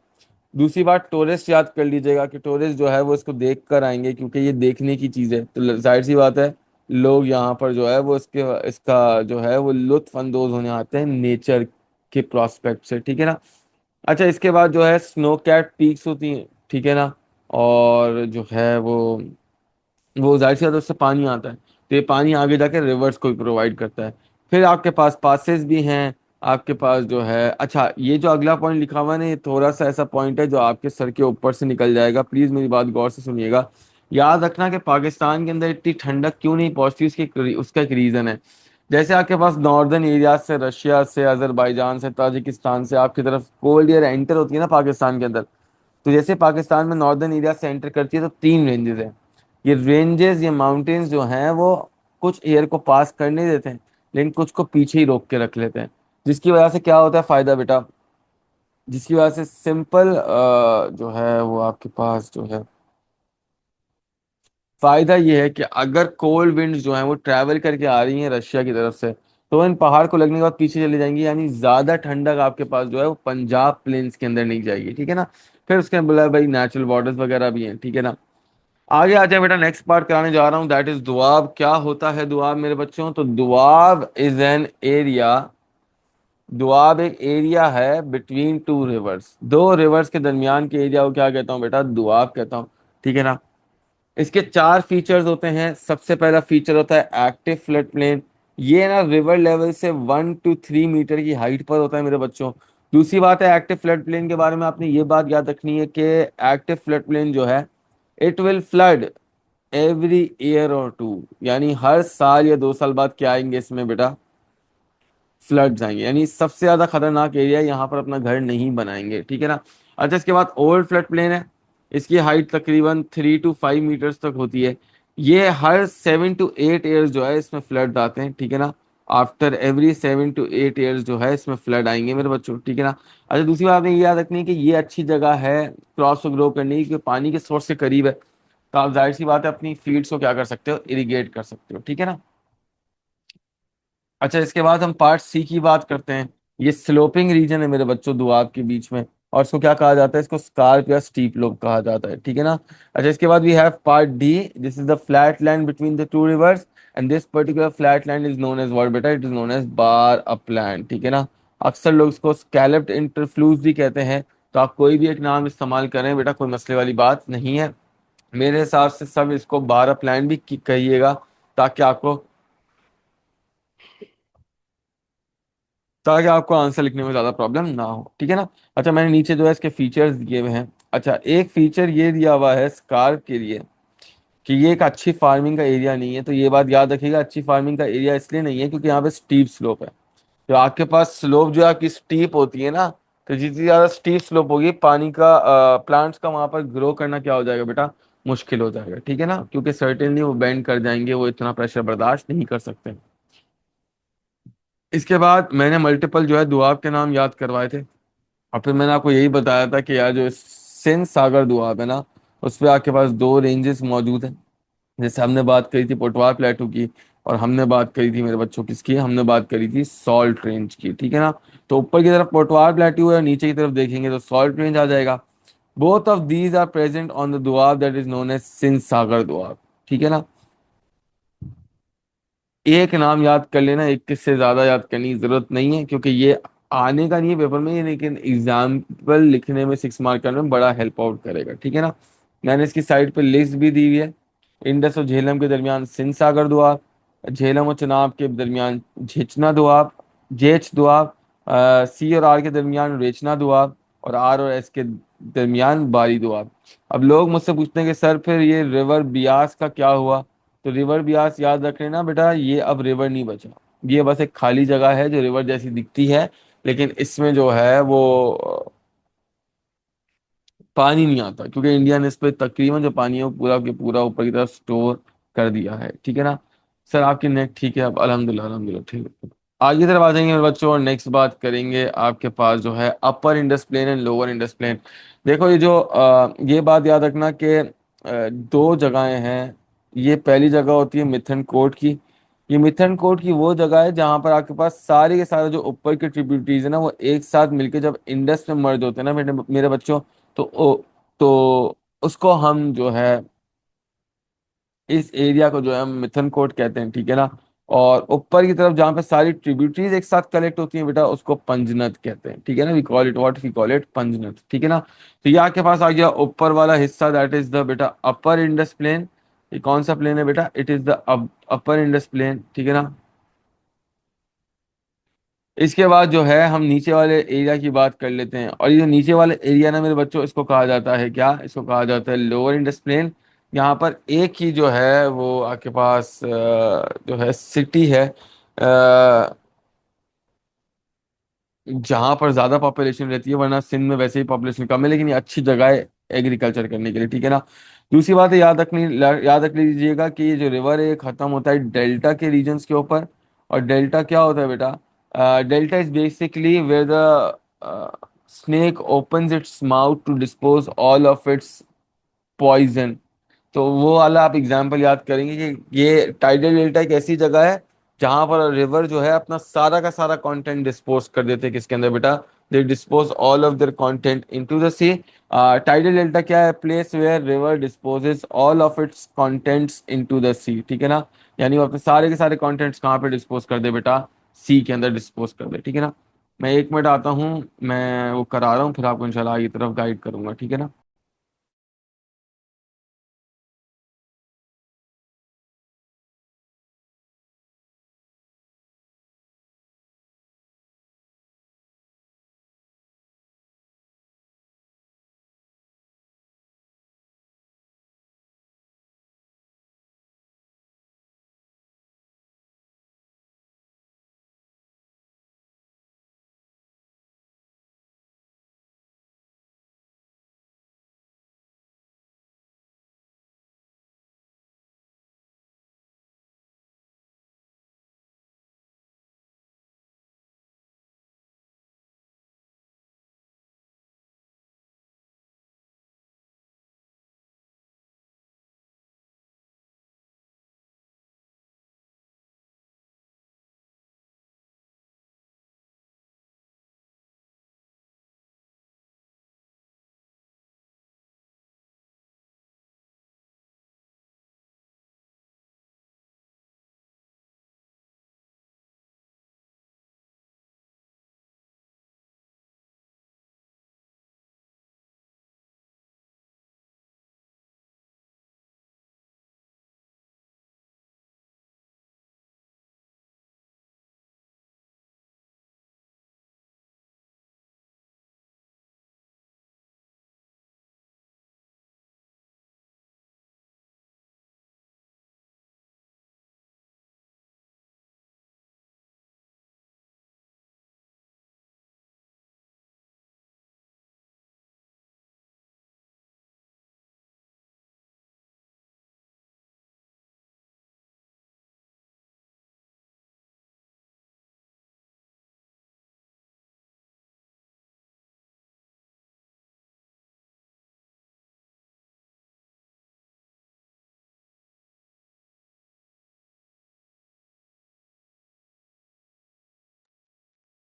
दूसरी बात, टूरिस्ट याद कर लीजिएगा कि टूरिस्ट जो है वो इसको देख कर आएंगे, क्योंकि ये देखने की चीज़ है, तो जाहिर सी बात है लोग यहाँ पर जो है वो इसका जो है वो लुत्फ अंदोज होने आते हैं नेचर के प्रोस्पेक्ट से, ठीक है ना। अच्छा इसके बाद जो है स्नो कैप पीक्स होती हैं, ठीक है ना। और जो है वो जाहिर सी बात है उससे पानी आता है, तो ये पानी आगे जाके रिवर्स को भी प्रोवाइड करता है। फिर आपके पास पासेस भी हैं, आपके पास जो है, अच्छा ये जो अगला पॉइंट लिखा हुआ है ना, ये थोड़ा सा ऐसा पॉइंट है जो आपके सर के ऊपर से निकल जाएगा, प्लीज मेरी बात गौर से सुनिएगा। याद रखना कि पाकिस्तान के अंदर इतनी ठंडक क्यों नहीं पहुंचती, उसका एक रीजन है। जैसे आपके पास नॉर्दर्न एरिया से, रशिया से, अजरबैजान से, ताजिकिस्तान से आपकी तरफ कोल्ड एयर एंटर होती है ना पाकिस्तान के अंदर, तो जैसे पाकिस्तान में नॉर्दर्न एरिया से एंटर करती है तो तीन रेंजेस हैं। ये रेंजेस, ये माउंटेन्स जो हैं वो कुछ एयर को पास करने देते हैं, लेकिन कुछ को पीछे ही रोक के रख लेते हैं। जिसकी वजह से क्या होता है फायदा बेटा, जिसकी वजह से सिंपल जो है वो आपके पास जो है फायदा ये है कि अगर कोल्ड विंड्स जो है वो ट्रैवल करके आ रही हैं रशिया की तरफ से, तो इन पहाड़ को लगने के बाद पीछे चली जाएंगी, यानी ज्यादा ठंडक आपके पास जो है वो पंजाब प्लेन्स के अंदर नहीं जाएगी, ठीक है ना। फिर उसके बोला भाई नेचुरल बॉर्डर्स वगैरह भी हैं, ठीक है ना। आगे आ जाए बेटा, नेक्स्ट पार्ट कराने जा रहा हूँ, दैट इज दुआब। क्या होता है दुआब मेरे बच्चों? तो Doab is an area, Doab एक एरिया है बिटवीन टू रिवर्स, दो रिवर्स के दरमियान के एरिया को क्या कहता हूँ बेटा? दुआब कहता हूँ, ठीक है ना। इसके चार फीचर्स होते हैं। सबसे पहला फीचर होता है एक्टिव फ्लड प्लेन। ये ना रिवर लेवल से 1 to 3 मीटर की हाइट पर होता है मेरे बच्चों। दूसरी बात है, एक्टिव फ्लड प्लेन के बारे में आपने ये बात याद रखनी है कि एक्टिव फ्लड प्लेन जो है, it will flood every year और टू, यानी हर साल या 2 साल बाद क्या आएंगे इसमें बेटा? फ्लड्स आएंगे, यानी सबसे ज्यादा खतरनाक एरिया, यहाँ पर अपना घर नहीं बनाएंगे, ठीक है ना। अच्छा, इसके बाद ओल्ड फ्लड प्लेन है। इसकी हाइट तकरीबन 3 to 5 मीटर्स तक होती है। ये हर 7 to 8 ईयर्स जो है इसमें फ्लड आते हैं, ठीक है ना। आफ्टर एवरी 7 to 8 ईयर्स जो है इसमें फ्लड आएंगे मेरे बच्चों, ठीक है ना। अच्छा, दूसरी बात आपने ये याद रखनी है कि ये अच्छी जगह है क्रॉप को ग्रो करने की, क्योंकि पानी के सोर्स के करीब है, तो आप जाहिर सी बात है अपनी फील्ड्स को क्या कर सकते हो? इरिगेट कर सकते हो, ठीक है ना। अच्छा, इसके बाद हम पार्ट सी की बात करते हैं। ये स्लोपिंग रीजन है मेरे बच्चों दुआब के बीच में, और इसको क्या कहा जाता है? इसको स्कार्प या स्टीप लोब कहा जाता है, ठीक है ना। अच्छा, इसके बाद we have part D, this is the flat land between the two rivers, and this particular flat land is known as what बेटा? It is known as bar upland, ठीक है ना। अक्सर लोग इसको स्कैलप्ड इंटरफ्लूज भी कहते हैं। तो आप कोई भी एक नाम इस्तेमाल करें बेटा, कोई मसले वाली बात नहीं है। मेरे हिसाब से सब इसको बार अपलैंड भी कहिएगा, ताकि आपको ताकि आपको आंसर लिखने में ज्यादा प्रॉब्लम ना हो, ठीक है ना। अच्छा, मैंने नीचे जो है इसके फीचर्स दिए हुए हैं। अच्छा, एक फीचर ये दिया हुआ है स्कार्प के लिए कि ये एक अच्छी फार्मिंग का एरिया नहीं है। तो ये बात याद रखिएगा, अच्छी फार्मिंग का एरिया इसलिए नहीं है क्योंकि यहाँ पे स्टीप स्लोप है। तो आपके पास स्लोप जो है आपकी स्टीप होती है ना, तो जितनी ज्यादा स्टीप स्लोप होगी पानी का प्लांट्स का वहां पर ग्रो करना क्या हो जाएगा बेटा? मुश्किल हो जाएगा, ठीक है ना, क्योंकि सर्टेनली वो बेंड कर जाएंगे, वो इतना प्रेशर बर्दाश्त नहीं कर सकते। इसके बाद मैंने मल्टीपल जो है दुआब के नाम याद करवाए थे, और फिर मैंने आपको यही बताया था कि यार जो सिंध सागर दुआब है ना, उस पे आपके पास दो रेंजेस मौजूद हैं। जैसे हमने बात करी थी पोटवा प्लेटू की, और हमने बात करी थी मेरे बच्चों किसकी? हमने बात करी थी सॉल्ट रेंज की, ठीक है ना। तो ऊपर की तरफ पोटवा प्लेटू है और नीचे की तरफ देखेंगे तो सॉल्ट रेंज आ जाएगा। Both of these are present on the doab that is known as Sindh Sagar Doab, ठीक है ना। एक नाम याद कर लेना, एक किससे ज्यादा याद करने की जरूरत नहीं है, क्योंकि ये आने का नहीं है पेपर में ये, लेकिन एग्जाम्पल लिखने में 6 मार्क करने में बड़ा हेल्प आउट करेगा, ठीक है ना। मैंने इसकी साइड पे लिस्ट भी दी हुई है। इंडस और झेलम के दरमियान सिंध सागर दोआब, झेलम और चनाब के दरमियान झिचना दोआब, झेच दोआब, सी और आर के दरमियान रेचना दोआब, और आर और एस के दरमियान बारी दोआब। अब लोग मुझसे पूछते हैं कि सर फिर ये रिवर बियास का क्या हुआ? तो रिवर ब्यास याद रख लेना बेटा, ये अब रिवर नहीं बचा। ये बस एक खाली जगह है जो रिवर जैसी दिखती है, लेकिन इसमें जो है वो पानी नहीं आता, क्योंकि इंडिया ने इस पे तकरीबन जो पानी है वो पूरा के पूरा ऊपर की तरफ स्टोर कर दिया है, ठीक है ना। सर आपकी नेट ठीक है अब? अल्हम्दुलिल्लाह अल्हम्दुलिल्लाह, ठीक है। आगे तरफ आ जाएंगे मेरे बच्चों, और नेक्स्ट बात करेंगे आपके पास जो है upper Indus plain and lower Indus plain. देखो ये जो ये बात याद रखना कि दो जगहें हैं। ये पहली जगह होती है मिथन कोट की। ये मिथन कोट की वो जगह है जहां पर आपके पास सारे के सारे जो ऊपर के ट्रिब्यूटरीज है ना, वो एक साथ मिलके जब इंडस में मर्ज होते हैं ना मेरे मेरे बच्चों, तो तो उसको हम जो है इस एरिया को जो है हम मिथन कोट कहते हैं, ठीक है ना। और ऊपर की तरफ जहाँ पे सारी ट्रिब्यूटरीज एक साथ कलेक्ट होती हैं बेटा, उसको पंजनद कहते हैं, ठीक है ना। We call it what we call it Panjnad, ठीक है ना। तो ये आपके पास आ गया ऊपर वाला हिस्सा, दैट इज द बेटा अपर इंडस प्लेन। ये कौन सा प्लेन है बेटा? It is the upper Indus plain, ठीक है ना। इसके बाद जो है हम नीचे वाले एरिया की बात कर लेते हैं, और ये जो नीचे वाले एरिया ना मेरे बच्चों, इसको कहा जाता है क्या? इसको कहा जाता है लोअर इंडस प्लेन। यहाँ पर एक ही जो है वो आपके पास जो है सिटी है, जहां पर ज्यादा पॉपुलेशन रहती है, वरना सिंध में वैसे ही पॉपुलेशन कम है, लेकिन ये अच्छी जगह है एग्रीकल्चर करने के लिए, ठीक है ना। दूसरी बात है, याद रख लीजिएगा कि ये जो रिवर है ये खत्म होता है डेल्टा के रीजन्स के ऊपर। और डेल्टा क्या होता है बेटा? Delta is basically where the snake opens its mouth to dispose all of its poison. तो वो वाला आप एग्जाम्पल याद करेंगे कि ये टाइडल डेल्टा एक ऐसी जगह है जहां पर रिवर जो है अपना सारा का सारा कंटेंट डिस्पोज कर देते हैं किसके अंदर बेटा? They dispose all of their content into the sea. Tidal delta क्या है? Place where river disposes all of its contents into the sea, ठीक है ना। यानी वो अपने सारे के सारे कंटेंट्स कहाँ पे डिस्पोज कर दे बेटा? सी के अंदर डिस्पोज कर दे, ठीक है ना। मैं 1 मिनट आता हूँ, मैं वो करा रहा हूँ, फिर आपको इंशाल्लाह आगे की तरफ गाइड करूंगा, ठीक है ना।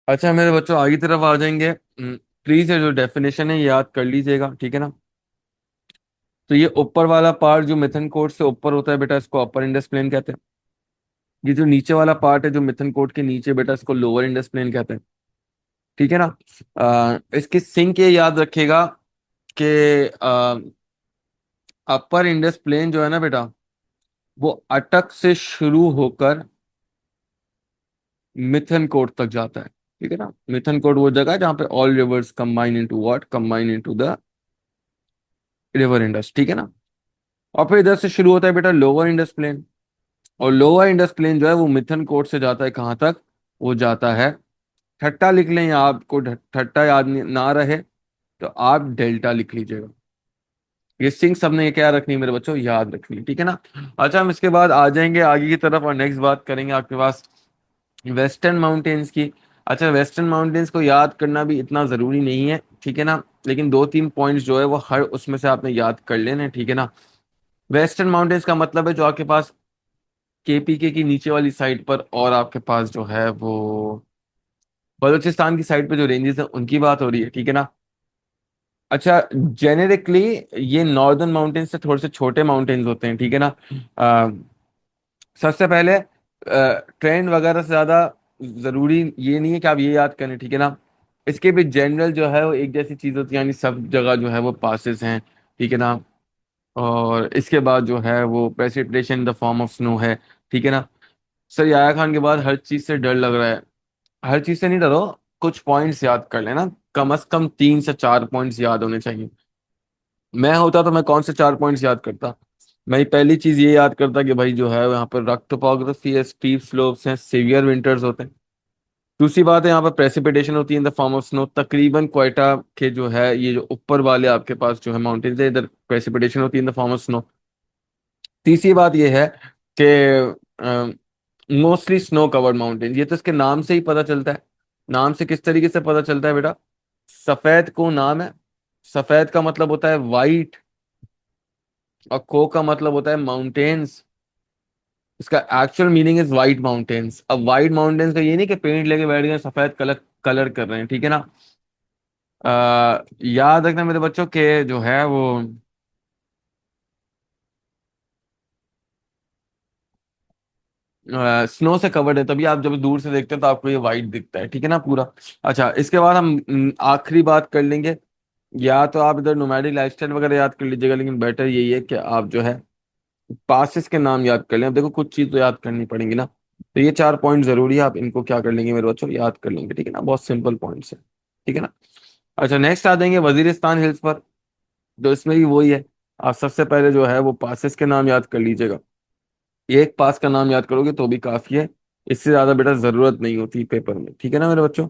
अच्छा मेरे बच्चों, आगे तरफ आ जाएंगे। प्लीज ये जो डेफिनेशन है ये याद कर लीजिएगा, ठीक है ना। तो ये ऊपर वाला पार्ट जो मिथन कोट से ऊपर होता है बेटा, इसको अपर इंडस प्लेन कहते हैं। ये जो नीचे वाला पार्ट है जो मिथन कोट के नीचे बेटा, इसको लोअर इंडस प्लेन कहते हैं, ठीक है ना। इसकी सिंक ये याद रखेगा कि अपर इंडस प्लेन जो है ना बेटा, वो अटक से शुरू होकर मिथन कोट तक जाता है, ठीक है ना। मिथन कोट वो जगह है जहाँ पे all reverse combine into what? Combine into the river Indus, ठीक है ना। और फिर इधर से शुरू होता है बेटा लोअर इंडस प्लेन। और लोअर इंडस प्लेन जो है वो मिथन कोट से जाता है कहाँ तक? वो जाता है, ठट्टा लिख लें या आपको ठट्टा याद ना रहे तो आप डेल्टा लिख लीजिएगा। ये सिंक सबने ये क्या रखनी है मेरे बच्चों? याद रखनी है, ठीक है ना। अच्छा, हम इसके बाद आ जाएंगे आगे की तरफ और नेक्स्ट बात करेंगे आपके पास वेस्टर्न माउंटेन्स की। अच्छा, वेस्टर्न माउंटेन्स को याद करना भी इतना जरूरी नहीं है, ठीक है ना। लेकिन 2-3 पॉइंट्स जो है वो हर उसमें से आपने याद कर लेने, ठीक है ना। वेस्टर्न माउंटेन्स का मतलब है जो आपके पास केपीके की नीचे वाली साइड पर, और आपके पास जो है वो बलूचिस्तान की साइड पे जो रेंजेस है उनकी बात हो रही है, ठीक है ना। अच्छा, जेनेरिकली ये नॉर्दर्न माउंटेन से थोड़े से छोटे माउंटेन्स होते हैं, ठीक है ना। अ, सबसे पहले ट्रेंड वगैरह से ज्यादा जरूरी ये नहीं है कि आप ये याद करें, ठीक है ना। इसके भी जनरल जो है वो एक जैसी चीज होती है, यानी सब जगह जो है वो पासेस हैं, ठीक है ना। और इसके बाद जो है वो precipitation in the form of snow है, ठीक है ना। सर याया खान के बाद हर चीज से डर लग रहा है। हर चीज से नहीं डरो, कुछ पॉइंट्स याद कर लेना, कम से कम 3 से 4 पॉइंट्स याद होने चाहिए। मैं होता तो मैं कौन से 4 पॉइंट्स याद करता? मैं पहली चीज ये याद करता कि भाई जो है यहाँ पर रफ टोपोग्राफी है, स्टीप स्लोप्स हैं, सीवियर विंटर्स होते हैं। दूसरी बात है, यहाँ पर प्रेसिपिटेशन होती है इन द फॉर्म ऑफ स्नो। तकरीबन क्वेटा के जो है ये जो ऊपर वाले आपके पास जो है माउंटेन्स है, इधर प्रेसिपिटेशन होती है इन द फॉर्म ऑफ स्नो। तीसरी बात ये है कि मोस्टली स्नो कवर्ड माउंटेन, ये तो इसके नाम से ही पता चलता है। नाम से किस तरीके से पता चलता है बेटा? सफेद को नाम है, सफेद का मतलब होता है वाइट, और को का मतलब होता है माउंटेन्स। इसका actual meaning is white mountains. अब वाइट माउंटेन्स का ये नहीं कि पेंट लेके बैठ गए सफेद कलर कलर कर रहे हैं, ठीक है ना। याद रखना मेरे बच्चों के जो है वो स्नो से कवर्ड है, तभी आप जब दूर से देखते हैं तो आपको ये वाइट दिखता है, ठीक है ना पूरा। अच्छा, इसके बाद हम आखिरी बात कर लेंगे। या तो आप इधर नोमैडिक लाइफस्टाइल वगैरह याद कर लीजिएगा, लेकिन बेटर यही है कि आप जो है पासिस के नाम याद कर लें। अब देखो कुछ चीज तो याद करनी पड़ेंगी ना, तो ये 4 पॉइंट जरूरी है, आप इनको क्या कर लेंगे मेरे बच्चों, याद कर लेंगे, ठीक है ना। बहुत सिंपल पॉइंट्स है, ठीक है ना। अच्छा, नेक्स्ट आ जाएंगे वजीरिस्तान हिल्स पर। तो इसमें भी वही है, आप सबसे पहले जो है वो पासिस के नाम याद कर लीजिएगा। एक पास का नाम याद करोगे तो भी काफी है, इससे ज्यादा बेटा जरूरत नहीं होती पेपर में, ठीक है ना मेरे बच्चों।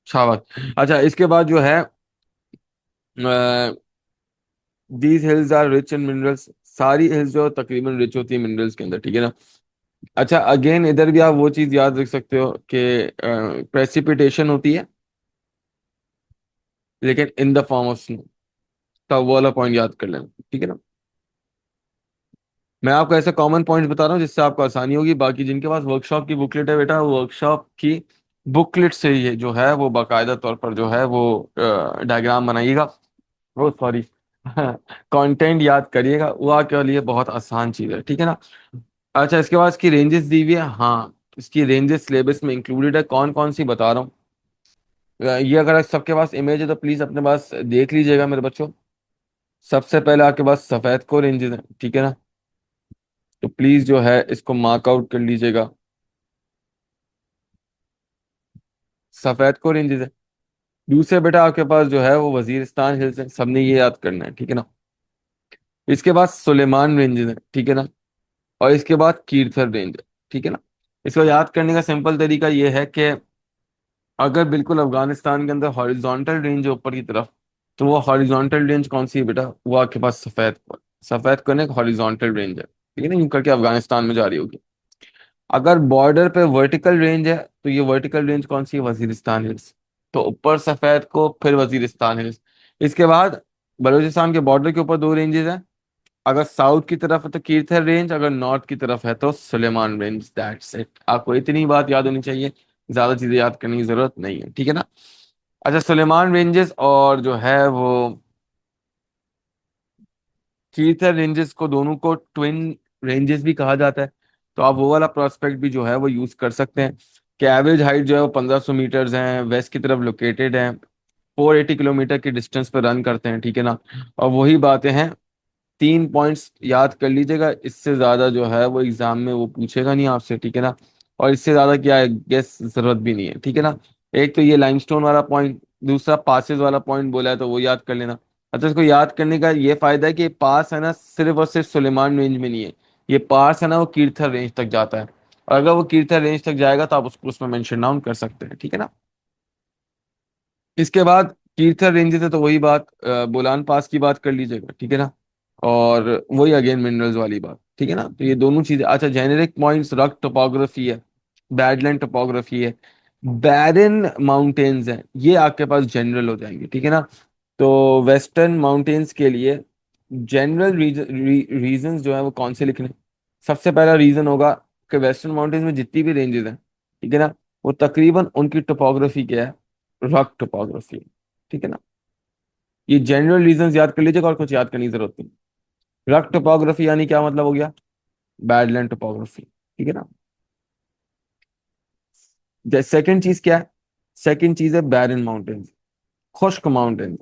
शाबाश। अच्छा, इसके बाद जो है these hills are rich in minerals. सारी हिल्स जो है तकरीबन रिच होती है मिनरल्स के अंदर, ठीक है ना। अच्छा, अगेन इधर भी आप वो चीज याद रख सकते हो कि प्रेसिपिटेशन होती है लेकिन इन द फॉर्म ऑफ स्नो। तो वो वाला पॉइंट याद कर लेना, ठीक है ना। मैं आपको ऐसे कॉमन पॉइंट्स बता रहा हूँ जिससे आपको आसानी होगी। बाकी जिनके पास वर्कशॉप की बुकलेट है बेटा, वर्कशॉप की बुकलेट से ये जो है वो बाकायदा तौर पर जो है वो डायग्राम बनाइएगा, वो सॉरी कंटेंट याद करिएगा, वो आपके लिए बहुत आसान चीज है, ठीक है ना। अच्छा, इसके बाद इसकी रेंजेस दी हुई है, हाँ इसकी रेंजेस सिलेबस में इंक्लूडेड है। कौन कौन सी बता रहा हूँ, ये अगर सबके पास इमेज है तो प्लीज अपने पास देख लीजिएगा मेरे बच्चों। सबसे पहले आपके पास सफेद को रेंजेस है, ठीक है ना, तो प्लीज जो है इसको मार्क आउट कर लीजिएगा। सफेद को रेंजेस है। दूसरे बेटा आपके पास जो है वो वजीरिस्तान हिल्स है, सबने ये याद करना है, ठीक है ना। इसके बाद सुलेमान रेंजेस है, ठीक है ना। और इसके बाद कीर्थर रेंज है, ठीक है ना। इसको याद करने का सिंपल तरीका ये है कि अगर बिल्कुल अफगानिस्तान के अंदर हॉरिजॉन्टल रेंज है ऊपर की तरफ, तो वो हॉरिजॉन्टल रेंज कौन सी है बेटा? वो आपके पास सफेद को, सफेद को एक हॉरिजॉन्टल रेंज है, ठीक है ना, यूं करके अफगानिस्तान में जा रही होगी। अगर बॉर्डर पे वर्टिकल रेंज है तो ये वर्टिकल रेंज कौन सी है? वजीरिस्तान हिल्स। तो ऊपर सफेद को, फिर वजीरिस्तान हिल्स। इसके बाद बलूचिस्तान के बॉर्डर के ऊपर दो रेंजेस हैं। अगर साउथ की तरफ है तो कीर्थर रेंज, अगर नॉर्थ की तरफ है तो सुलेमान रेंज। दैट्स इट, आपको इतनी बात याद होनी चाहिए, ज्यादा चीजें याद करने की जरूरत नहीं है, ठीक है ना। अच्छा, सुलेमान रेंजेस और जो है वो कीथर रेंजेस को, दोनों को ट्विन रेंजेस भी कहा जाता है। तो आप वो वाला प्रोस्पेक्ट भी जो है वो यूज कर सकते हैं कि एवरेज हाइट जो है वो 1500 मीटर्स है, वेस्ट की तरफ लोकेटेड है, 480 किलोमीटर की डिस्टेंस पर रन करते हैं, ठीक है ना। और वही बातें हैं, 3 पॉइंट्स याद कर लीजिएगा, इससे ज्यादा जो है वो एग्जाम में वो पूछेगा नहीं आपसे, ठीक है ना। और इससे ज्यादा क्या है, गेस जरूरत भी नहीं है, ठीक है ना। एक तो ये लाइमस्टोन वाला पॉइंट, दूसरा पासेस वाला पॉइंट बोला है तो वो याद कर लेना। अच्छा, इसको याद करने का ये फायदा है कि पास है ना सिर्फ और सिर्फ सुलेमान रेंज में नहीं है, ये पास है ना वो कीर्थर रेंज तक जाता है। और अगर वो कीर्थर रेंज तक जाएगा तो आप उसको उसमें मेंशन डाउन कर सकते हैं, ठीक है ना। इसके बाद कीर्थर रेंज है तो वही बात, बोलान पास की बात कर लीजिएगा, ठीक है ना। और वही अगेन मिनरल्स वाली बात, ठीक है ना। तो ये दोनों चीजें। अच्छा, जेनेरिक पॉइंट्स, रक टोपोग्राफी है, बैडलैंड टोपोग्राफी है, बैरन माउंटेन्स हैं, ये आपके पास जनरल हो जाएंगे, ठीक है ना। तो वेस्टर्न माउंटेन्स के लिए जनरल रीजंस जो है वो कौन से लिखने? सबसे पहला रीजन होगा कि वेस्टर्न माउंटेन्स में जितनी भी रेंजेस हैं, ठीक है ना, वो तकरीबन उनकी टोपोग्राफी क्या है? रॉक टोपोग्राफी, ठीक है ना। ये जनरल रीजंस याद कर लीजिएगा और कुछ याद करने की जरूरत नहीं। रॉक टोपोग्राफी यानी क्या मतलब हो गया? बैडलैंड टोपोग्राफी, ठीक है ना। सेकंड चीज क्या है? सेकंड चीज है बैरन माउंटेन्स, खुश्क माउंटेन्स।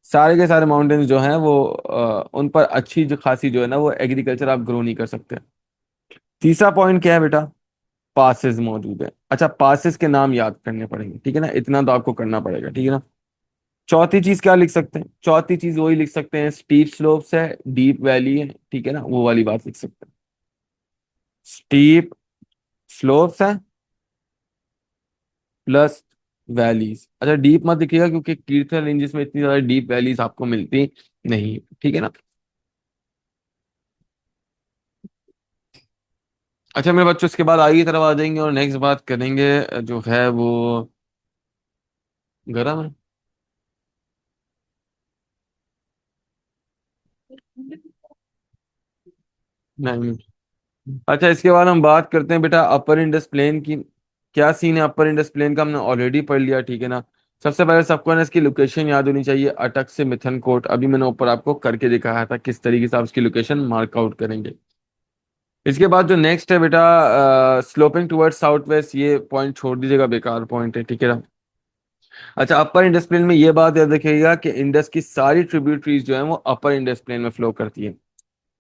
सारे के सारे माउंटेन्स जो हैं वो उन पर अच्छी जो खासी जो है ना वो एग्रीकल्चर आप ग्रो नहीं कर सकते। तीसरा पॉइंट क्या है बेटा? पासेस मौजूद है। अच्छा, पासेस के नाम याद करने पड़ेंगे, ठीक है ना, इतना तो आपको करना पड़ेगा, ठीक है ना। चौथी चीज क्या लिख सकते हैं? चौथी चीज वही लिख सकते हैं, स्टीप स्लोप्स है, डीप वैली है, ठीक है ना, वो वाली बात लिख सकते हैं। स्टीप स्लोप्स है प्लस वैलीज। अच्छा डीप मत दिखिएगा क्योंकि कीर्थन रेंजेस में इतनी ज्यादा डीप वैलीज आपको मिलती नहीं, ठीक है ना। अच्छा मेरे बच्चों इसके बाद आगे की तरफ आ जाएंगे और नेक्स्ट बात करेंगे जो है वो गर्म है। नहीं। अच्छा इसके बाद हम बात करते हैं बेटा अपर इंडस प्लेन की। क्या सीन है अपर इंडस प्लेन का, हमने ऑलरेडी पढ़ लिया, ठीक है ना। सबसे पहले सबको ना इसकी लोकेशन याद होनी चाहिए, अटक से मिथनकोट। अभी मैंने ऊपर आपको करके दिखाया था किस तरीके से आप इसकी लोकेशन मार्क आउट करेंगे। इसके बाद जो नेक्स्ट है बेटा स्लोपिंग टुवर्ड्स साउथ वेस्ट, ये पॉइंट छोड़ दीजिएगा, बेकार पॉइंट है, ठीक है ना। अच्छा अपर इंडस प्लेन में ये बात याद रखिएगा कि इंडस की सारी ट्रिब्यूटरीज जो है वो अपर इंडस प्लेन में फ्लो करती है।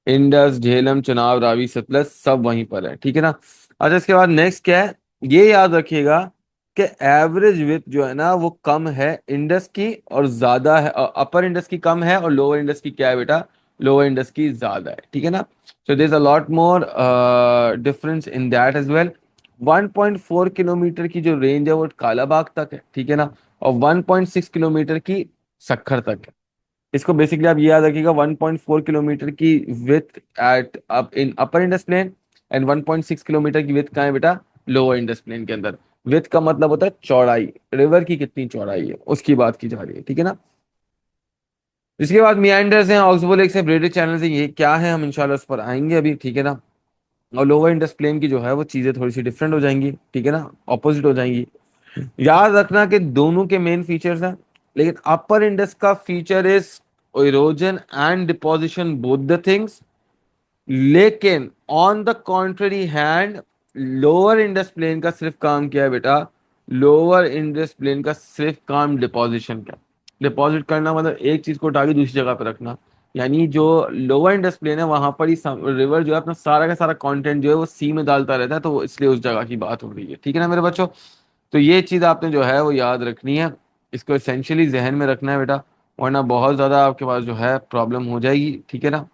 इंडस झेलम चनाब रावी सतलज सब वहीं पर है, ठीक है ना। अच्छा इसके बाद नेक्स्ट क्या है, ये याद रखिएगा कि एवरेज विड्थ जो है ना वो कम है इंडस की और ज्यादा है, अपर इंडस की कम है और लोअर इंडस की क्या है बेटा, लोअर इंडस की ज्यादा है, ठीक है ना। So there is a lot more difference in that as well. 1.4 kilometre की जो रेंज है वो कालाबाग तक है, ठीक है ना। और 1.6 किलोमीटर की सक्खर तक है। इसको बेसिकली आप ये याद रखिएगा, 1.4 किलोमीटर की width at up in upper Indus plain and 1.6 kilometre की विथ कहाँ है बेटा, लोअर इंडस प्लेन के अंदर। विथ का मतलब होता है चौड़ाई, रिवर की कितनी चौड़ाई है उसकी बात की जा रही है, ठीक है ना। इसके बाद मियांडर्स हैं, ऑक्सबो लेक से, ब्रेडिश चैनल से, ये क्या है हम इंशाल्लाह उस पर आएंगे अभी, ठीक है ना। और लोअर इंडस प्लेन की जो है वो चीजें थोड़ी सी डिफरेंट हो जाएंगी, ठीक है ना, ऑपोजिट हो जाएंगी। याद रखना कि दोनों के मेन फीचर्स हैं, लेकिन अपर इंडस का feature is erosion and deposition both the things. लेकिन on the contrary hand lower Indus plain का सिर्फ काम क्या है बेटा, लोअर इंडस प्लेन का सिर्फ काम डिपोजिशन का। डिपॉजिट करना मतलब एक चीज को उठा के दूसरी जगह पे रखना। यानी जो लोअर इंडस प्लेन है वहां पर ही रिवर जो है अपना सारा का सारा कंटेंट जो है वो सी में डालता रहता है, तो वो इसलिए उस जगह की बात हो रही है, ठीक है ना मेरे बच्चों। तो ये चीज आपने जो है वो याद रखनी है, इसको एसेंशियली जहन में रखना है बेटा, वरना बहुत ज्यादा आपके पास जो है प्रॉब्लम हो जाएगी, ठीक है ना।